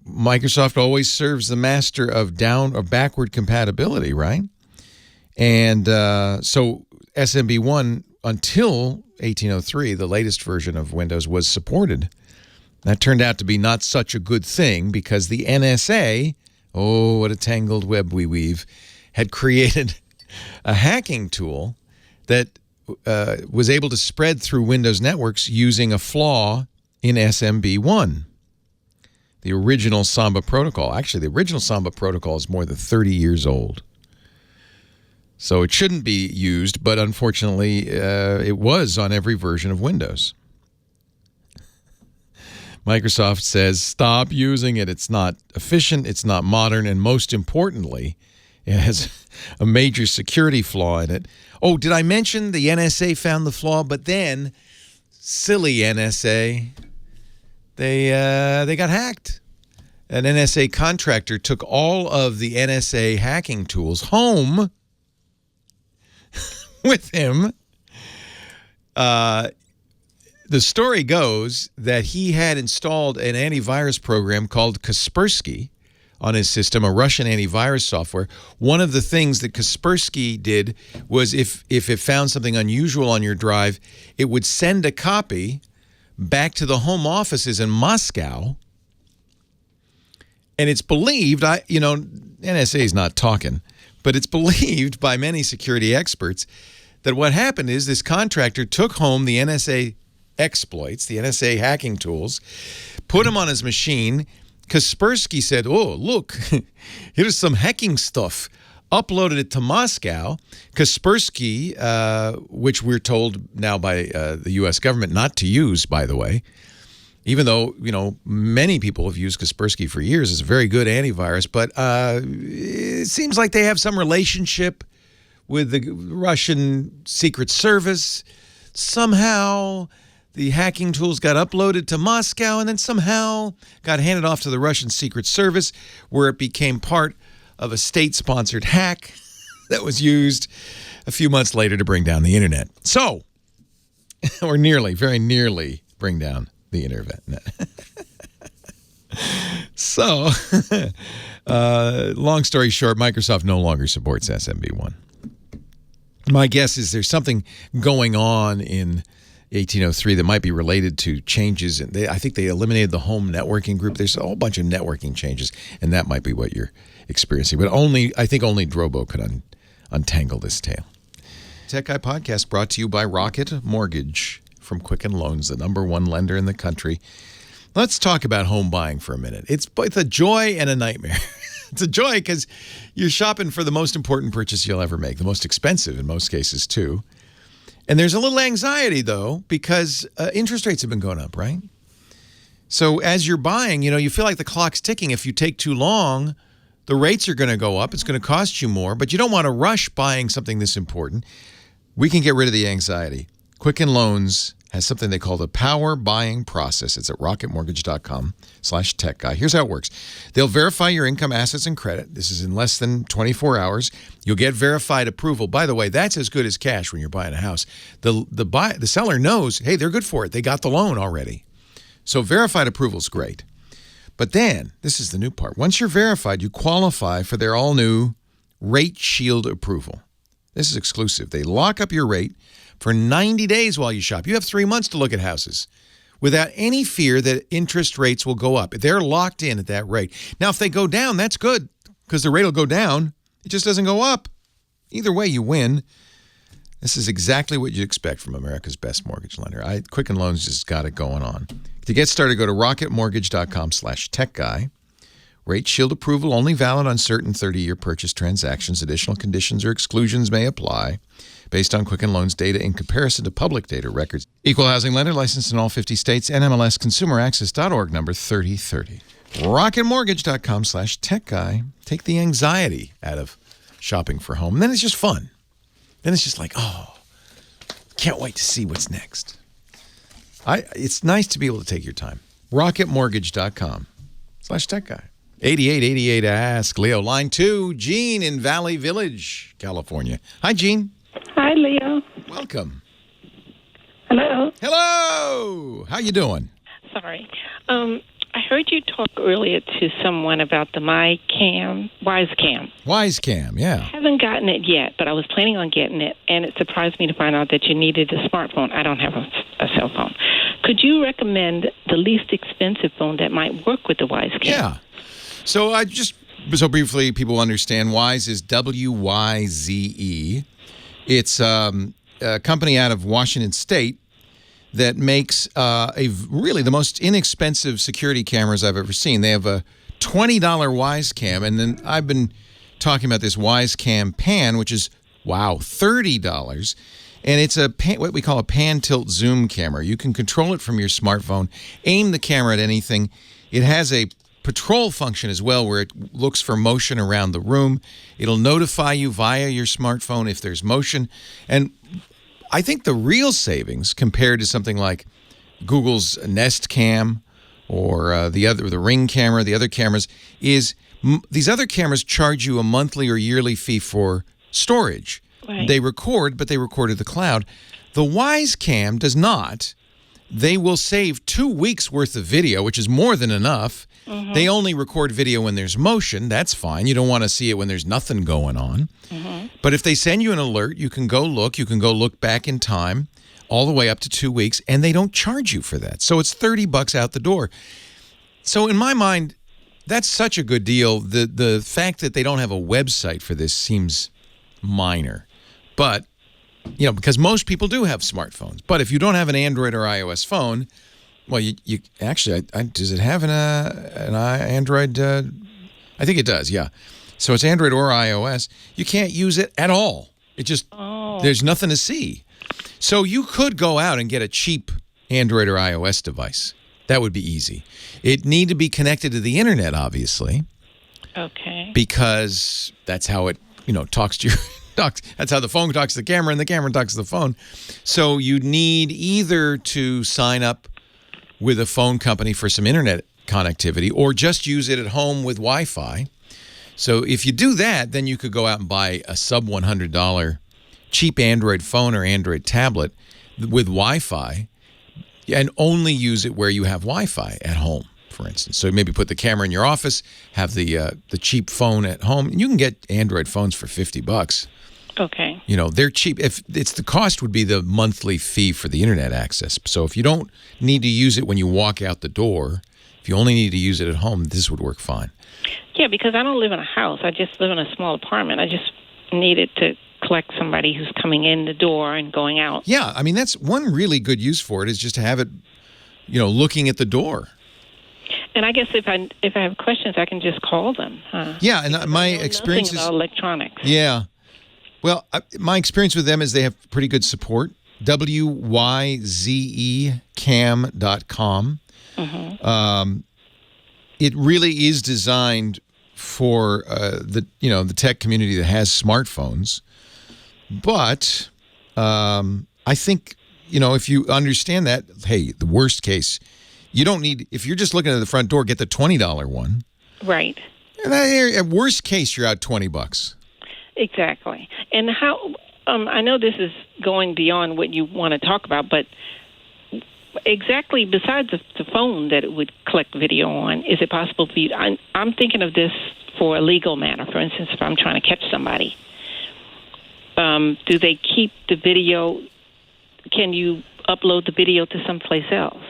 Microsoft always serves the master of down or backward compatibility, right? And so SMB1, until 1803, the latest version of Windows, was supported. That turned out to be not such a good thing because the NSA, oh, what a tangled web we weave, had created a hacking tool that was able to spread through Windows networks using a flaw in SMB1, the original Samba protocol. Actually, the original Samba protocol is more than 30 years old. So it shouldn't be used, but unfortunately, it was on every version of Windows. Microsoft says, stop using it. It's not efficient, it's not modern, and most importantly, it has a major security flaw in it. Oh, did I mention the NSA found the flaw? But then, silly NSA, they got hacked. An NSA contractor took all of the NSA hacking tools home with him. The story goes that he had installed an antivirus program called Kaspersky on his system, a Russian antivirus software. One of the things that Kaspersky did was if it found something unusual on your drive, it would send a copy back to the home offices in Moscow. And it's believed, NSA is not talking, but it's believed by many security experts that what happened is this contractor took home the NSA exploits, the NSA hacking tools, put them on his machine. Kaspersky said, oh, look, here's some hacking stuff. Uploaded it to Moscow. Kaspersky, which we're told now by the U.S. government not to use, by the way, even though, many people have used Kaspersky for years. It's a very good antivirus, but it seems like they have some relationship with the Russian Secret Service. Somehow the hacking tools got uploaded to Moscow and then somehow got handed off to the Russian Secret Service, where it became part of a state-sponsored hack that was used a few months later to bring down the internet. So, or nearly, very nearly bring down the internet. So, long story short, Microsoft no longer supports SMB1. My guess is there's something going on in 1803 that might be related to changes. And I think they eliminated the home networking group. There's a whole bunch of networking changes, and that might be what you're experiencing. But I think only Drobo could untangle this tale. Tech Guy Podcast brought to you by Rocket Mortgage from Quicken Loans, the #1 lender in the country. Let's talk about home buying for a minute. It's both a joy and a nightmare. It's a joy because you're shopping for the most important purchase you'll ever make, the most expensive in most cases, too. And there's a little anxiety, though, because interest rates have been going up, right? So as you're buying, you feel like the clock's ticking. If you take too long, the rates are going to go up. It's going to cost you more, but you don't want to rush buying something this important. We can get rid of the anxiety. Quicken Loans has something they call the power buying process. It's at rocketmortgage.com/techguy. Here's how it works. They'll verify your income, assets, and credit. This is in less than 24 hours. You'll get verified approval. By the way, that's as good as cash when you're buying a house. The seller knows, hey, they're good for it. They got the loan already. So verified approval is great. But then, this is the new part. Once you're verified, you qualify for their all-new Rate Shield approval. This is exclusive. They lock up your rate for 90 days while you shop. You have 3 months to look at houses without any fear that interest rates will go up. They're locked in at that rate. Now, if they go down, that's good because the rate will go down. It just doesn't go up. Either way, you win. This is exactly what you'd expect from America's best mortgage lender. Quicken Loans just got it going on. To get started, go to rocketmortgage.com/techguy. Rate Shield approval only valid on certain 30-year purchase transactions. Additional conditions or exclusions may apply based on Quicken Loans data in comparison to public data records. Equal housing lender licensed in all 50 states. NMLS ConsumerAccess.org number 3030. rocketmortgage.com/techguy. Take the anxiety out of shopping for home. And then it's just fun. Then it's just like, oh, can't wait to see what's next. It's nice to be able to take your time. rocketmortgage.com/techguy. 8888 Ask Leo. Line 2, Jean in Valley Village, California. Hi, Jean. Hi, Leo. Welcome. Hello. Hello. How you doing? Sorry. I heard you talk earlier to someone about the Wyze Cam. Wyze Cam, yeah. I haven't gotten it yet, but I was planning on getting it, and it surprised me to find out that you needed a smartphone. I don't have a cell phone. Could you recommend the least expensive phone that might work with the Wyze Cam? Yeah. So so briefly, people understand, Wyze is WYZE. It's a company out of Washington State that makes really the most inexpensive security cameras I've ever seen. They have a $20 Wyze Cam, and then I've been talking about this Wyze Cam Pan, which is, $30. And it's what we call a pan tilt zoom camera. You can control it from your smartphone, aim the camera at anything. It has a patrol function as well, where it looks for motion around the room. It'll notify you via your smartphone if there's motion. And I think the real savings compared to something like Google's Nest Cam or the Ring camera, the other cameras, is these other cameras charge you a monthly or yearly fee for storage. Right. They record, but they record to the cloud. The Wyze Cam does not. They will save 2 weeks worth of video, which is more than enough. Mm-hmm. They only record video when there's motion. That's fine. You don't want to see it when there's nothing going on. Mm-hmm. But if they send you an alert, you can go look. You can go look back in time all the way up to 2 weeks, and they don't charge you for that. So it's $30 out the door. So in my mind, that's such a good deal. The fact that they don't have a website for this seems minor. But because most people do have smartphones. But if you don't have an Android or iOS phone, well, you actually, does it have an Android? I think it does, yeah. So it's Android or iOS. You can't use it at all. It just, there's nothing to see. So you could go out and get a cheap Android or iOS device. That would be easy. It need to be connected to the internet, obviously. Okay. Because that's how it, talks to your... That's how the phone talks to the camera, and the camera talks to the phone. So you need either to sign up with a phone company for some internet connectivity or just use it at home with Wi-Fi. So if you do that, then you could go out and buy a sub $100 cheap Android phone or Android tablet with Wi-Fi and only use it where you have Wi-Fi at home, for instance. So maybe put the camera in your office, have the cheap phone at home. You can get Android phones for $50. Okay. They're cheap. If it's the cost would be the monthly fee for the internet access. So if you don't need to use it when you walk out the door, if you only need to use it at home, this would work fine. Yeah, because I don't live in a house. I just live in a small apartment. I just needed to collect somebody who's coming in the door and going out. Yeah, I mean, that's one really good use for it is just to have it, looking at the door. And I guess if I have questions, I can just call them. Yeah, and my experience is about electronics. Yeah. Well, my experience with them is they have pretty good support. wyzecam.com. Mm-hmm. It really is designed for the tech community that has smartphones. But I think, if you understand that, hey, the worst case, you don't need, if you're just looking at the front door, get the $20 one. Right. And at worst case, you're out $20. Exactly. And how, I know this is going beyond what you want to talk about, but exactly besides the phone that it would collect video on, is it possible for you, I'm thinking of this for a legal matter. For instance, if I'm trying to catch somebody, do they keep the video? Can you upload the video to someplace else?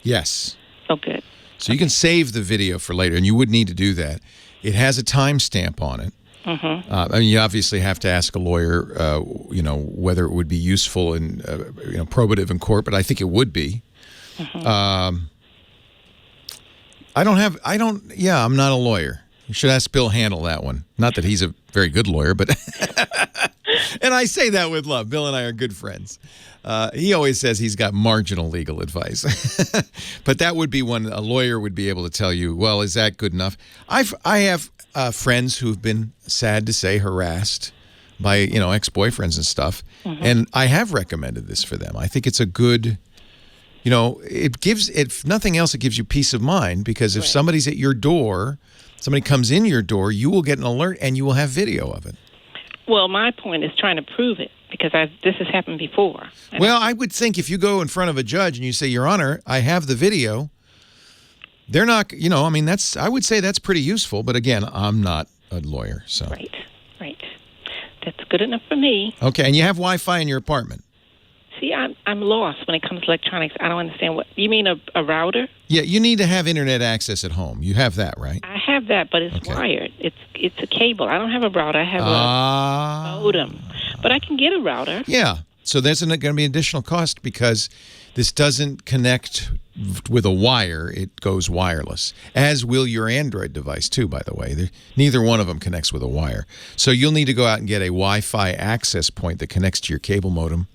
Yes. Oh, good. So you can save the video for later, and you would need to do that. It has a timestamp on it. Mm-hmm. You obviously have to ask a lawyer, whether it would be useful and, probative in court, but I think it would be. Mm-hmm. I'm not a lawyer. You should ask Bill Handel that one. Not that he's a very good lawyer, but, and I say that with love. Bill and I are good friends. He always says he's got marginal legal advice. But that would be one a lawyer would be able to tell you, well, is that good enough? I have friends who've been, sad to say, harassed by, ex-boyfriends and stuff. Mm-hmm. And I have recommended this for them. I think it's a good, it gives, if nothing else, it gives you peace of mind because if somebody's at your door, somebody comes in your door, you will get an alert and you will have video of it. Well, my point is trying to prove it because this has happened before. Well, I would think if you go in front of a judge and you say, Your Honor, I have the video, they're not, I would say that's pretty useful. But again, I'm not a lawyer, so. Right. That's good enough for me. Okay, and you have Wi-Fi in your apartment. See, I'm lost when it comes to electronics. I don't understand what you mean. A router? Yeah, you need to have internet access at home. You have that, right? I have that, but it's wired. It's a cable. I don't have a router. I have a modem, but I can get a router. Yeah, so there's going to be additional cost because this doesn't connect with a wire. It goes wireless, as will your Android device too. By the way, neither one of them connects with a wire. So you'll need to go out and get a Wi-Fi access point that connects to your cable modem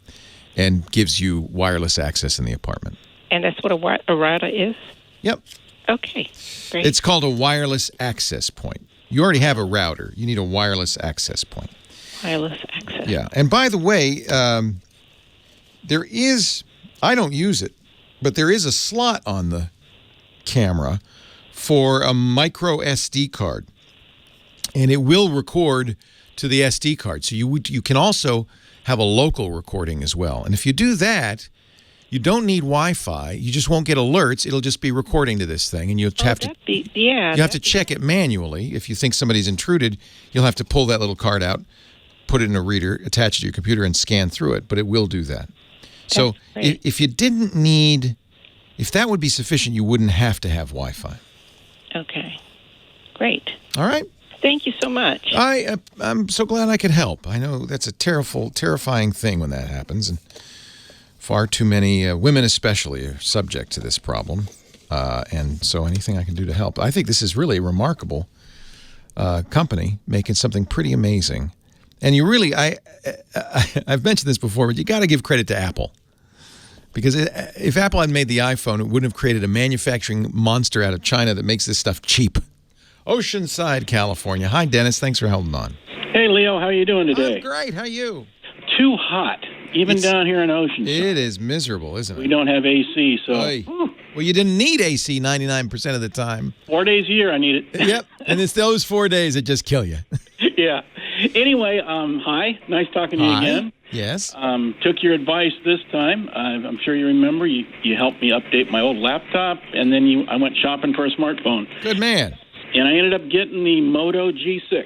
and gives you wireless access in the apartment. And that's what a router is? Yep. Okay, great. It's called a wireless access point. You already have a router. You need a wireless access point. Wireless access. Yeah. And by the way, there is, I don't use it, but there is a slot on the camera for a micro SD card. And it will record to the SD card. So you can also have a local recording as well. And if you do that, you don't need Wi-Fi. You just won't get alerts. It'll just be recording to this thing, and you'll have to check it manually. If you think somebody's intruded, you'll have to pull that little card out, put it in a reader, attach it to your computer, and scan through it. But it will do that. So if you didn't need, if that would be sufficient, you wouldn't have to have Wi-Fi. Okay, great. All right. Thank you so much. I'm so glad I could help. I know that's a terrifying thing when that happens, and far too many women especially are subject to this problem. And so anything I can do to help. I think this is really a remarkable company making something pretty amazing. And you really, I've mentioned this before, but you got to give credit to Apple. Because if Apple hadn't made the iPhone, it wouldn't have created a manufacturing monster out of China that makes this stuff cheap. Oceanside, California. Hi, Dennis. Thanks for holding on. Hey, Leo. How are you doing today? I'm great. How are you? Too hot, even down here in Oceanside. It is miserable, isn't it? We don't have AC, so... Well, you didn't need AC 99% of the time. 4 days a year I need it. Yep, and it's those 4 days that just kill you. Yeah. Anyway, hi. Nice talking to you again. Yes. Took your advice this time. I'm sure you remember. You helped me update my old laptop, and then I went shopping for a smartphone. Good man. And I ended up getting the Moto G6.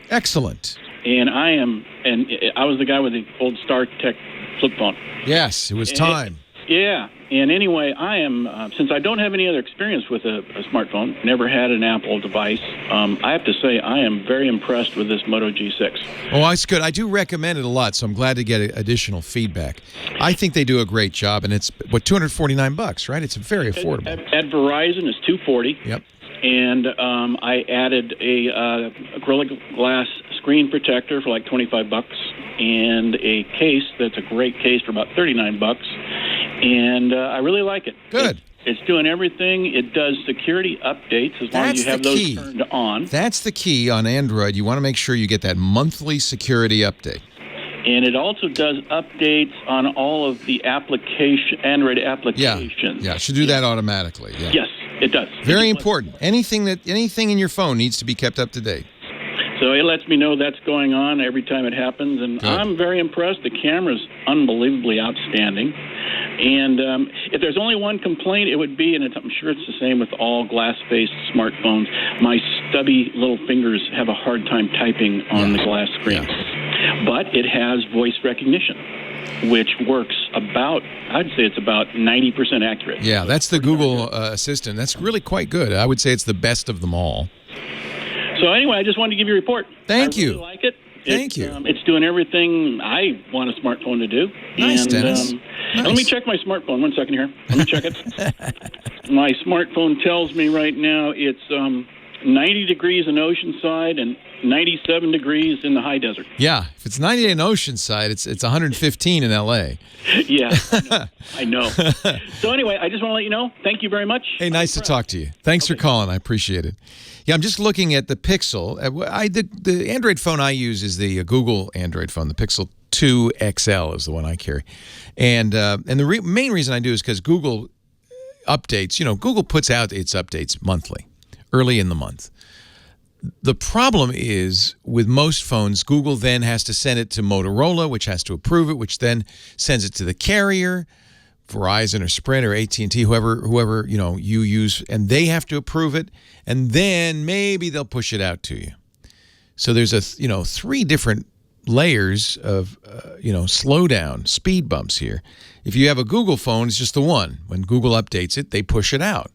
Excellent. And I was the guy with the old StarTech flip phone. Yes, it was time. Yeah. And anyway, I am, since I don't have any other experience with a smartphone, never had an Apple device, I have to say I am very impressed with this Moto G6. Oh, that's good. I do recommend it a lot, so I'm glad to get additional feedback. I think they do a great job, and it's, $249, right? It's very affordable. At Verizon, it's $240. Yep. And I added a Gorilla Glass screen protector for like $25, and a case that's a great case for about $39. And I really like it. Good. It's doing everything. It does security updates as long as you have those turned on. That's the key on Android. You want to make sure you get that monthly security update. And it also does updates on all of the Android applications. Yeah, it should do that automatically. Yeah. Yes, it does. Very important. Anything in your phone needs to be kept up to date. So it lets me know that's going on every time it happens, and Good. I'm very impressed. The camera's unbelievably outstanding. And if there's only one complaint, it would be, and I'm sure it's the same with all glass-based smartphones, my stubby little fingers have a hard time typing on the glass screen. Yeah. But it has voice recognition, which works I'd say it's about 90% accurate. Yeah, that's the Google Assistant. That's really quite good. I would say it's the best of them all. So anyway, I just wanted to give you a report. Thank you. I really like it. Thank you. It's doing everything I want a smartphone to do. Nice, Dennis. Nice. Let me check my smartphone. 1 second here. Let me check it. My smartphone tells me right now it's 90 degrees in Oceanside and 97 degrees in the high desert. Yeah, if it's 90 in Oceanside, it's 115 in L.A. Yeah, I know. So anyway, I just want to let you know, thank you very much. Hey, nice to talk to you. Thanks for calling. I appreciate it. Yeah, I'm just looking at the Pixel. The Android phone I use is the Google Android phone. The Pixel 2 XL is the one I carry. And the main reason I do is because Google updates, Google puts out its updates monthly, early in the month. The problem is with most phones, Google then has to send it to Motorola, which has to approve it, which then sends it to the carrier, Verizon or Sprint or AT&T, whoever you use, and they have to approve it, and then maybe they'll push it out to you. So there's 3 different layers of slowdown, speed bumps here. If you have a Google phone, it's just the one. When Google updates it, they push it out.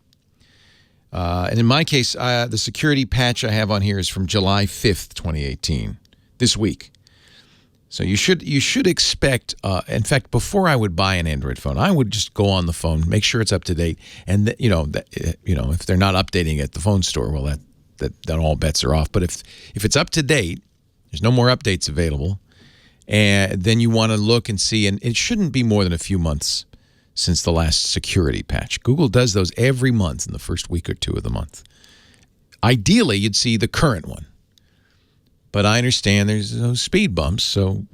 And in my case, the security patch I have on here is from July 5th, 2018, this week. So you should expect. In fact, before I would buy an Android phone, I would just go on the phone, make sure it's up to date, and if they're not updating at the phone store, well, that all bets are off. But if it's up to date, there's no more updates available, and then you want to look and see, and it shouldn't be more than a few months since the last security patch. Google does those every month in the first week or 2 of the month. Ideally, you'd see the current one. But I understand there's those speed bumps, so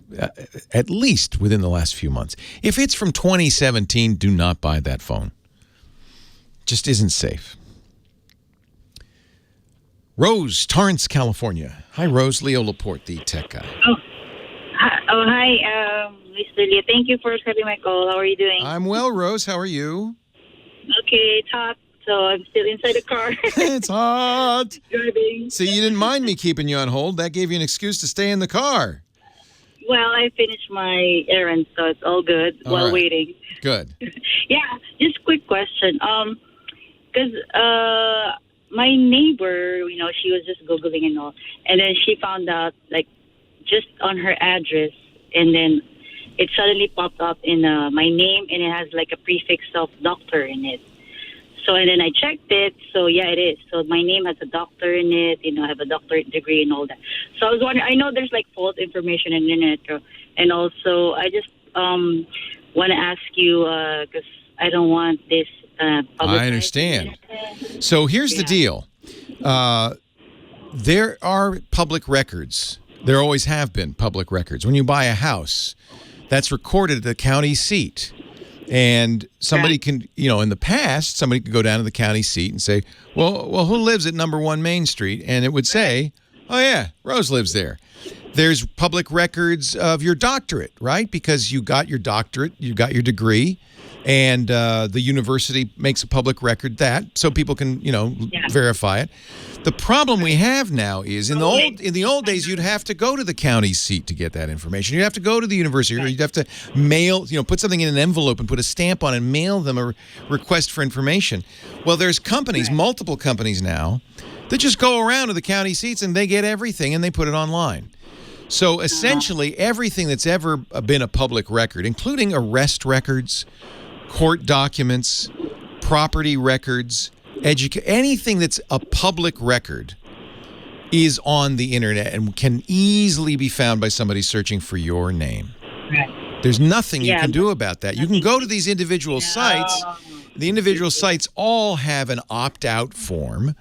at least within the last few months. If it's from 2017, do not buy that phone. Just isn't safe. Rose, Torrance, California. Hi, Rose. Leo Laporte, the tech guy. Hi, Mr. Lee. Thank you for accepting my call. How are you doing? I'm well, Rose. How are you? Okay, it's hot, so I'm still inside the car. It's hot. Driving. See, you didn't mind me keeping you on hold. That gave you an excuse to stay in the car. Well, I finished my errand, so it's all good while waiting. Good. Yeah, just a quick question. Because my neighbor, she was just Googling and all. And then she found out, like, just on her address. And then it suddenly popped up in my name, and it has, like, a prefix of doctor in it. So, and then I checked it. So, yeah, it is. So, my name has a doctor in it. I have a doctorate degree and all that. So, I was wondering, I know there's, like, false information on the internet. And also, I just want to ask you, because I don't want this I understand. So, here's the deal. There are public records. There always have been public records. When you buy a house, that's recorded at the county seat. And somebody can, in the past, somebody could go down to the county seat and say, well, who lives at number 1 Main Street? And it would say, oh, yeah, Rose lives there. There's public records of your doctorate, right? Because you got your doctorate, you got your degree, and the university makes a public record that so people can, verify it. The problem we have now is in the old days, you'd have to go to the county seat to get that information. You'd have to go to the university, or you'd have to mail, put something in an envelope and put a stamp on it and mail them a request for information. Well, there's companies, multiple companies now, that just go around to the county seats and they get everything and they put it online. So essentially, everything that's ever been a public record, including arrest records, court documents, property records, anything that's a public record is on the internet and can easily be found by somebody searching for your name. Right. There's nothing you can do about that. You can go to these individual sites. The individual sites all have an opt-out form,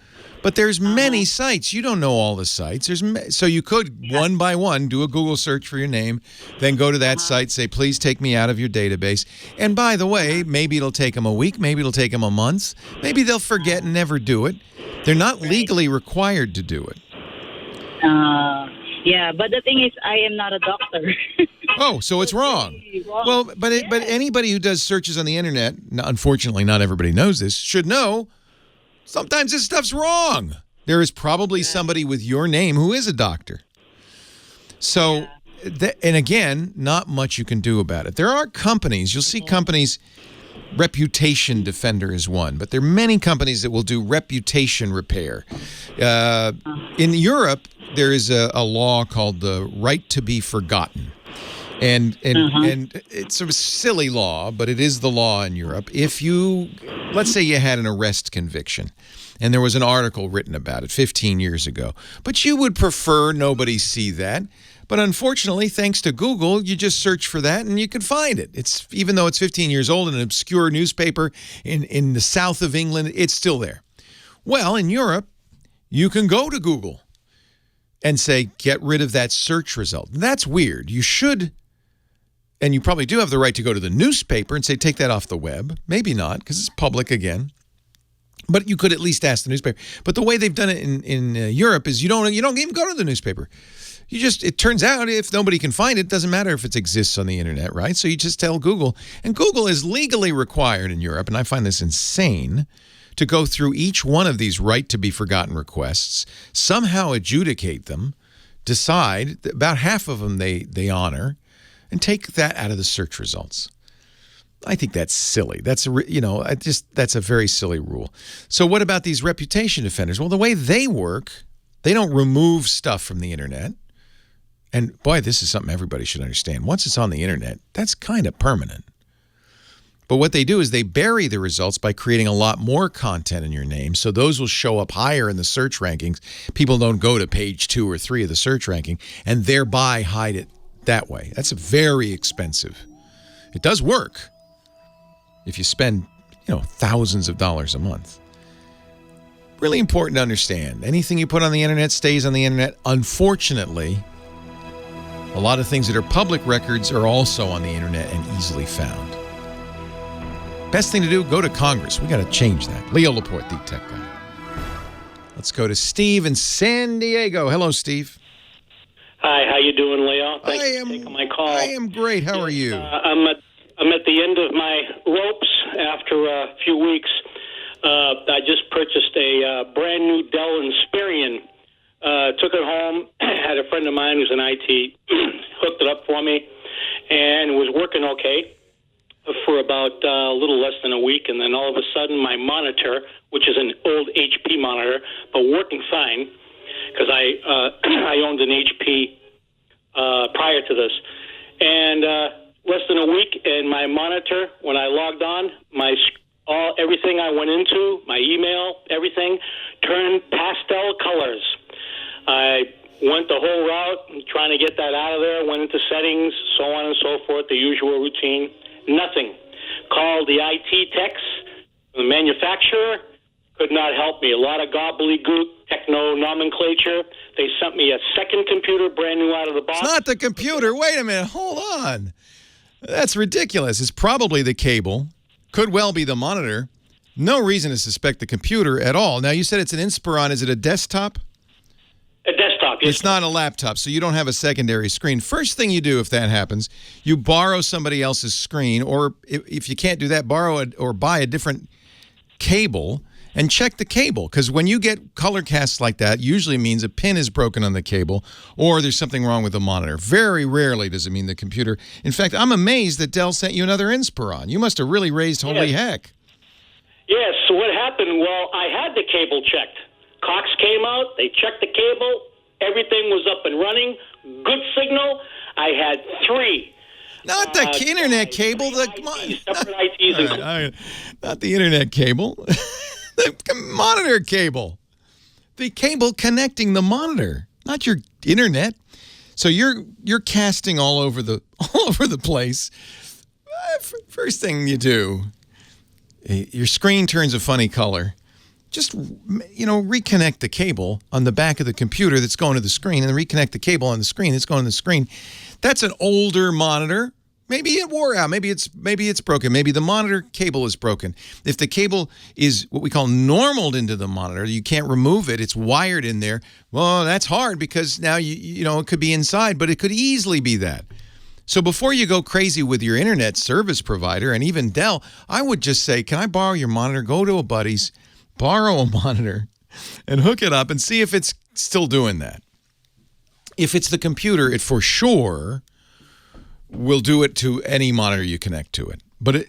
but there's many sites. You don't know all the sites. So you could, one by one, do a Google search for your name, then go to that site, say, please take me out of your database. And by the way, maybe it'll take them a week, maybe it'll take them a month, maybe they'll forget and never do it. They're not legally required to do it. Yeah, but the thing is, I am not a doctor. Oh, so it's wrong. Well, but anybody who does searches on the internet, unfortunately not everybody knows this, should know sometimes this stuff's wrong. There is probably somebody with your name who is a doctor. So, and again, not much you can do about it. There are companies, you'll see companies, Reputation Defender is one, but there are many companies that will do reputation repair. In Europe, there is a law called the right to be forgotten. And it's a silly law, but it is the law in Europe. If you, let's say you had an arrest conviction, and there was an article written about it 15 years ago, but you would prefer nobody see that. But unfortunately, thanks to Google, you just search for that and you can find it. It's even though it's 15 years old in an obscure newspaper in the south of England, it's still there. Well, in Europe, you can go to Google and say, get rid of that search result. That's weird. You should, and you probably do have the right to go to the newspaper and say, take that off the web. Maybe not, because it's public again. But you could at least ask the newspaper. But the way they've done it in Europe is you don't even go to the newspaper. It turns out if nobody can find it, it doesn't matter if it exists on the internet, right? So you just tell Google. And Google is legally required in Europe, and I find this insane, to go through each one of these right to be forgotten requests, somehow adjudicate them, decide, about half of them they honor, and take that out of the search results. I think that's silly. That's a very silly rule. So what about these reputation defenders? Well, the way they work, they don't remove stuff from the internet. And boy, this is something everybody should understand. Once it's on the internet, that's kind of permanent. But what they do is they bury the results by creating a lot more content in your name. So those will show up higher in the search rankings. People don't go to page 2 or 3 of the search ranking and thereby hide it that way. That's very expensive. It does work if you spend, thousands of dollars a month. Really important to understand. Anything you put on the internet stays on the internet. Unfortunately, a lot of things that are public records are also on the internet and easily found. Best thing to do, go to Congress. We got to change that. Leo Laporte, the tech guy. Let's go to Steve in San Diego. Hello, Steve. Hi, how you doing, Leo? Thanks for taking my call. I am great. How are you? I'm at the end of my ropes after a few weeks. I just purchased a brand new Dell Inspiron. Took it home, had a friend of mine who's in IT, hooked it up for me, and it was working okay. for about a little less than a week, and then all of a sudden my monitor, which is an old HP monitor, but working fine, because I owned an HP prior to this, and less than a week, and my monitor, when I logged on, everything I went into, my email, everything, turned pastel colors. I went the whole route, trying to get that out of there, went into settings, so on and so forth, the usual routine. Nothing. Called the IT techs, the manufacturer, could not help me. A lot of gobbledygook, techno nomenclature. They sent me a second computer, brand new out of the box. It's not the computer. Wait a minute. Hold on. That's ridiculous. It's probably the cable. Could well be the monitor. No reason to suspect the computer at all. Now, you said it's an Inspiron. Is it a desktop? A desktop, yes. It's not a laptop, so you don't have a secondary screen. First thing you do if that happens, you borrow somebody else's screen, or if you can't do that, borrow it or buy a different cable and check the cable. Because when you get color casts like that, usually means a pin is broken on the cable or there's something wrong with the monitor. Very rarely does it mean the computer. In fact, I'm amazed that Dell sent you another Inspiron. You must have really raised holy heck. Yes, so what happened? Well, I had the cable checked. Cox came out, they checked the cable, everything was up and running, good signal. I had 3. Not the internet cable, not the internet cable, the monitor cable, the cable connecting the monitor, not your internet. So you're casting all over the place. First thing you do, your screen turns a funny color. Just, reconnect the cable on the back of the computer that's going to the screen, and then reconnect the cable on the screen that's going to the screen. That's an older monitor. Maybe it wore out. Maybe it's broken. Maybe the monitor cable is broken. If the cable is what we call normaled into the monitor, you can't remove it. It's wired in there. Well, that's hard because now it could be inside, but it could easily be that. So before you go crazy with your internet service provider and even Dell, I would just say, can I borrow your monitor? Go to a buddy's, borrow a monitor, and hook it up and see if it's still doing that. If it's the computer, it for sure will do it to any monitor you connect to it.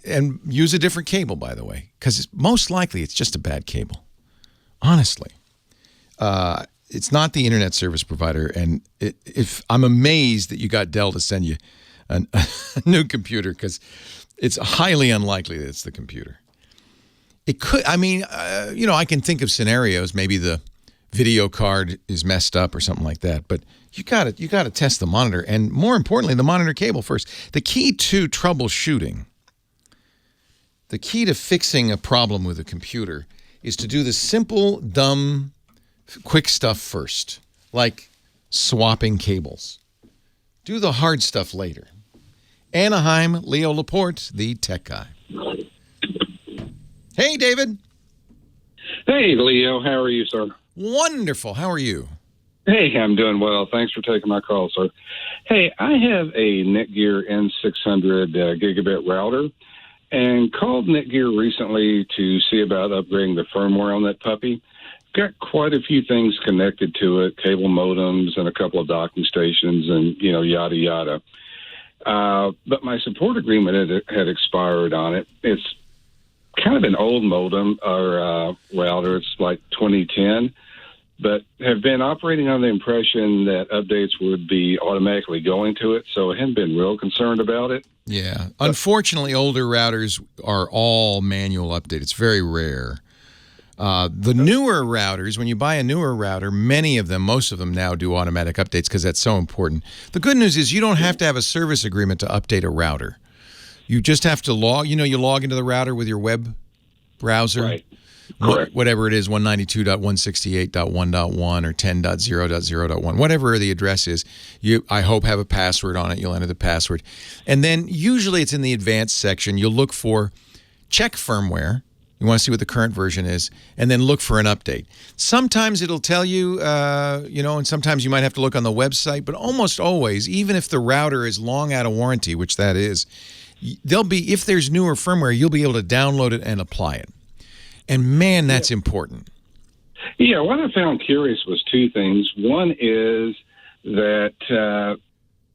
And use a different cable, by the way, because most likely it's just a bad cable. Honestly. It's not the internet service provider, and if I'm amazed that you got Dell to send you a new computer, because it's highly unlikely that it's the computer. It could, I can think of scenarios. Maybe the video card is messed up or something like that. But you got to test the monitor, and more importantly, the monitor cable first. The key to troubleshooting, the key to fixing a problem with a computer, is to do the simple, dumb, quick stuff first, like swapping cables. Do the hard stuff later. Anaheim, Leo Laporte, the tech guy. Hey, David. Hey, Leo. How are you, sir? Wonderful. How are you? Hey, I'm doing well. Thanks for taking my call, sir. Hey, I have a Netgear N600 gigabit router and called Netgear recently to see about upgrading the firmware on that puppy. Got quite a few things connected to it, cable modems and a couple of docking stations and, yada, yada. But my support agreement had expired on it. It's kind of an old modem or router. It's like 2010, but have been operating on the impression that updates would be automatically going to it, so I hadn't been real concerned about it. Yeah. Unfortunately, older routers are all manual update. It's very rare. The newer routers, when you buy a newer router, most of them now do automatic updates because that's so important. The good news is you don't have to have a service agreement to update a router. You just have to log into the router with your web browser. Right. Correct. Whatever it is, 192.168.1.1 or 10.0.0.1, whatever the address is, you, I hope, have a password on it. You'll enter the password. And then usually it's in the advanced section. You'll look for check firmware. You want to see what the current version is, and then look for an update. Sometimes it'll tell you, and sometimes you might have to look on the website, but almost always, even if the router is long out of warranty, which that is, if there's newer firmware, you'll be able to download it and apply it. And man, that's important. Yeah, what I found curious was two things. One is that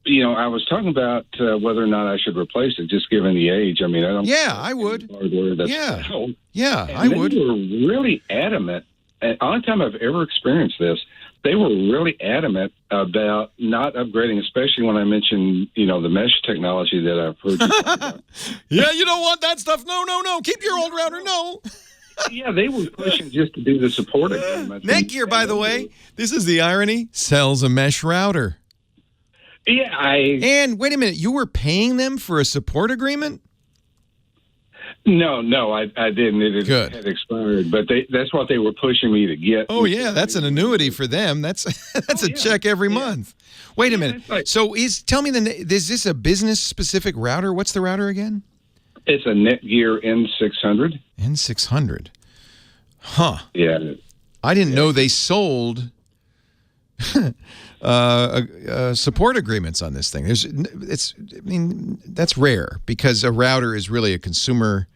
I was talking about whether or not I should replace it, just given the age. I mean, I don't. Yeah, I would. Yeah, I would. They were really adamant. And the only time I've ever experienced this, they were really adamant about not upgrading, especially when I mentioned, the mesh technology that I've heard you talk about. Yeah, you don't want that stuff. No. Keep your old router. No. Yeah, they were pushing just to do the support agreement. Netgear, by the way, this is the irony, sells a mesh router. Yeah, And wait a minute, you were paying them for a support agreement? No, I didn't. It had expired, but that's what they were pushing me to get. Oh, yeah, that's an annuity for them. That's a check every month. Wait a minute. So tell me, is this a business-specific router? What's the router again? It's a Netgear N600. N600. Huh. Yeah. I didn't know they sold support agreements on this thing. That's rare because a router is really a consumer.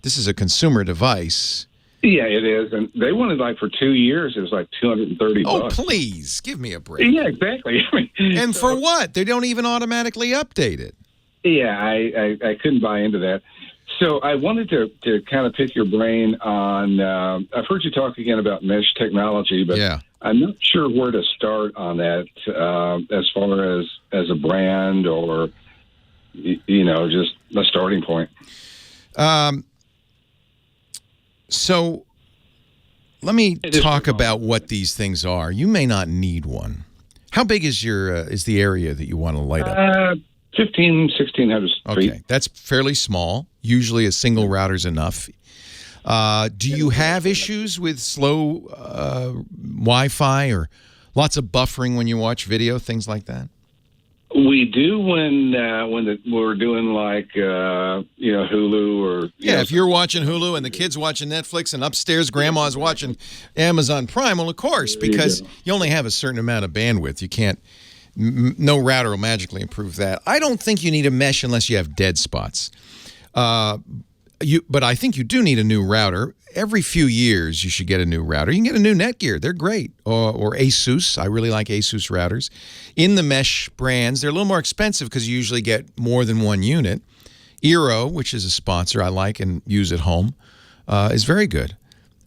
This is a consumer device. Yeah, it is. And they wanted for 2 years, it was like $230. Oh, please give me a break. Yeah, exactly. And for what? They don't even automatically update it. Yeah, I couldn't buy into that. So I wanted to kind of pick your brain on, I've heard you talk again about mesh technology, but I'm not sure where to start on that as far as a brand or, just a starting point. So let me talk about what these things are. You may not need one. How big is is the area that you want to light up? 1,600 feet. Okay, that's fairly small. Usually a single router is enough. Do you have issues with slow Wi-Fi or lots of buffering when you watch video, things like that? We do when we're doing Hulu or... if you're watching Hulu and the kid's watching Netflix and upstairs grandma's watching Amazon Prime, well, of course, because you only have a certain amount of bandwidth. You can't... No router will magically improve that. I don't think you need a mesh unless you have dead spots. But I think you do need a new router. Every few years, you should get a new router. You can get a new Netgear. They're great. Or Asus. I really like Asus routers. In the mesh brands, they're a little more expensive because you usually get more than one unit. Eero, which is a sponsor I like and use at home, is very good.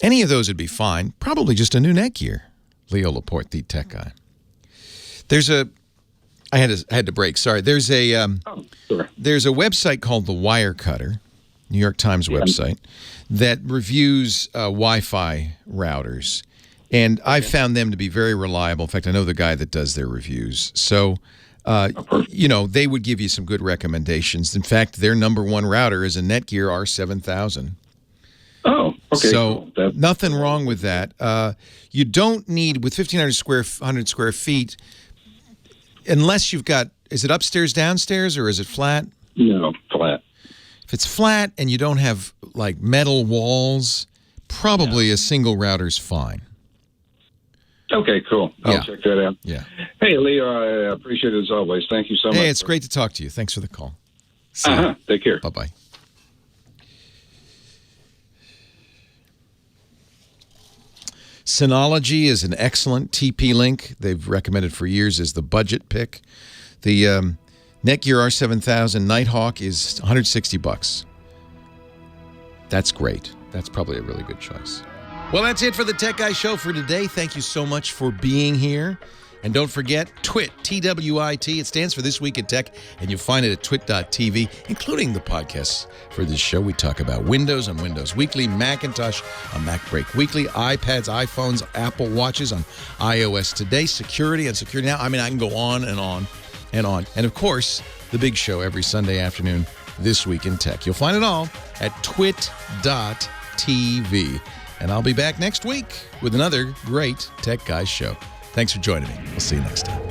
Any of those would be fine. Probably just a new Netgear. Leo Laporte, the tech guy. I had to break. Sorry. There's a website called The Wirecutter, New York Times website, that reviews Wi-Fi routers, and I've found them to be very reliable. In fact, I know the guy that does their reviews. So, they would give you some good recommendations. In fact, their #1 router is a Netgear R7000. Oh, okay. So nothing wrong with that. You don't need, with 1,500 square feet. Unless you've got, is it upstairs, downstairs, or is it flat? No, flat. If it's flat and you don't have, metal walls, probably a single router's fine. Okay, cool. I'll check that out. Yeah. Hey, Leo, I appreciate it as always. Thank you so much. Hey, it's great to talk to you. Thanks for the call. See you. Take care. Bye-bye. Synology is an excellent TP-Link. They've recommended for years as the budget pick. The Netgear R7000 Nighthawk is $160. That's great. That's probably a really good choice. Well, that's it for the Tech Guy Show for today. Thank you so much for being here. And don't forget, TWIT, T-W-I-T. It stands for This Week in Tech, and you'll find it at twit.tv, including the podcasts for this show. We talk about Windows on Windows Weekly, Macintosh on MacBreak Weekly, iPads, iPhones, Apple Watches on iOS Today, security on Security Now. I mean, I can go on and on and on. And, of course, the big show every Sunday afternoon, This Week in Tech. You'll find it all at twit.tv. And I'll be back next week with another great Tech Guys show. Thanks for joining me. We'll see you next time.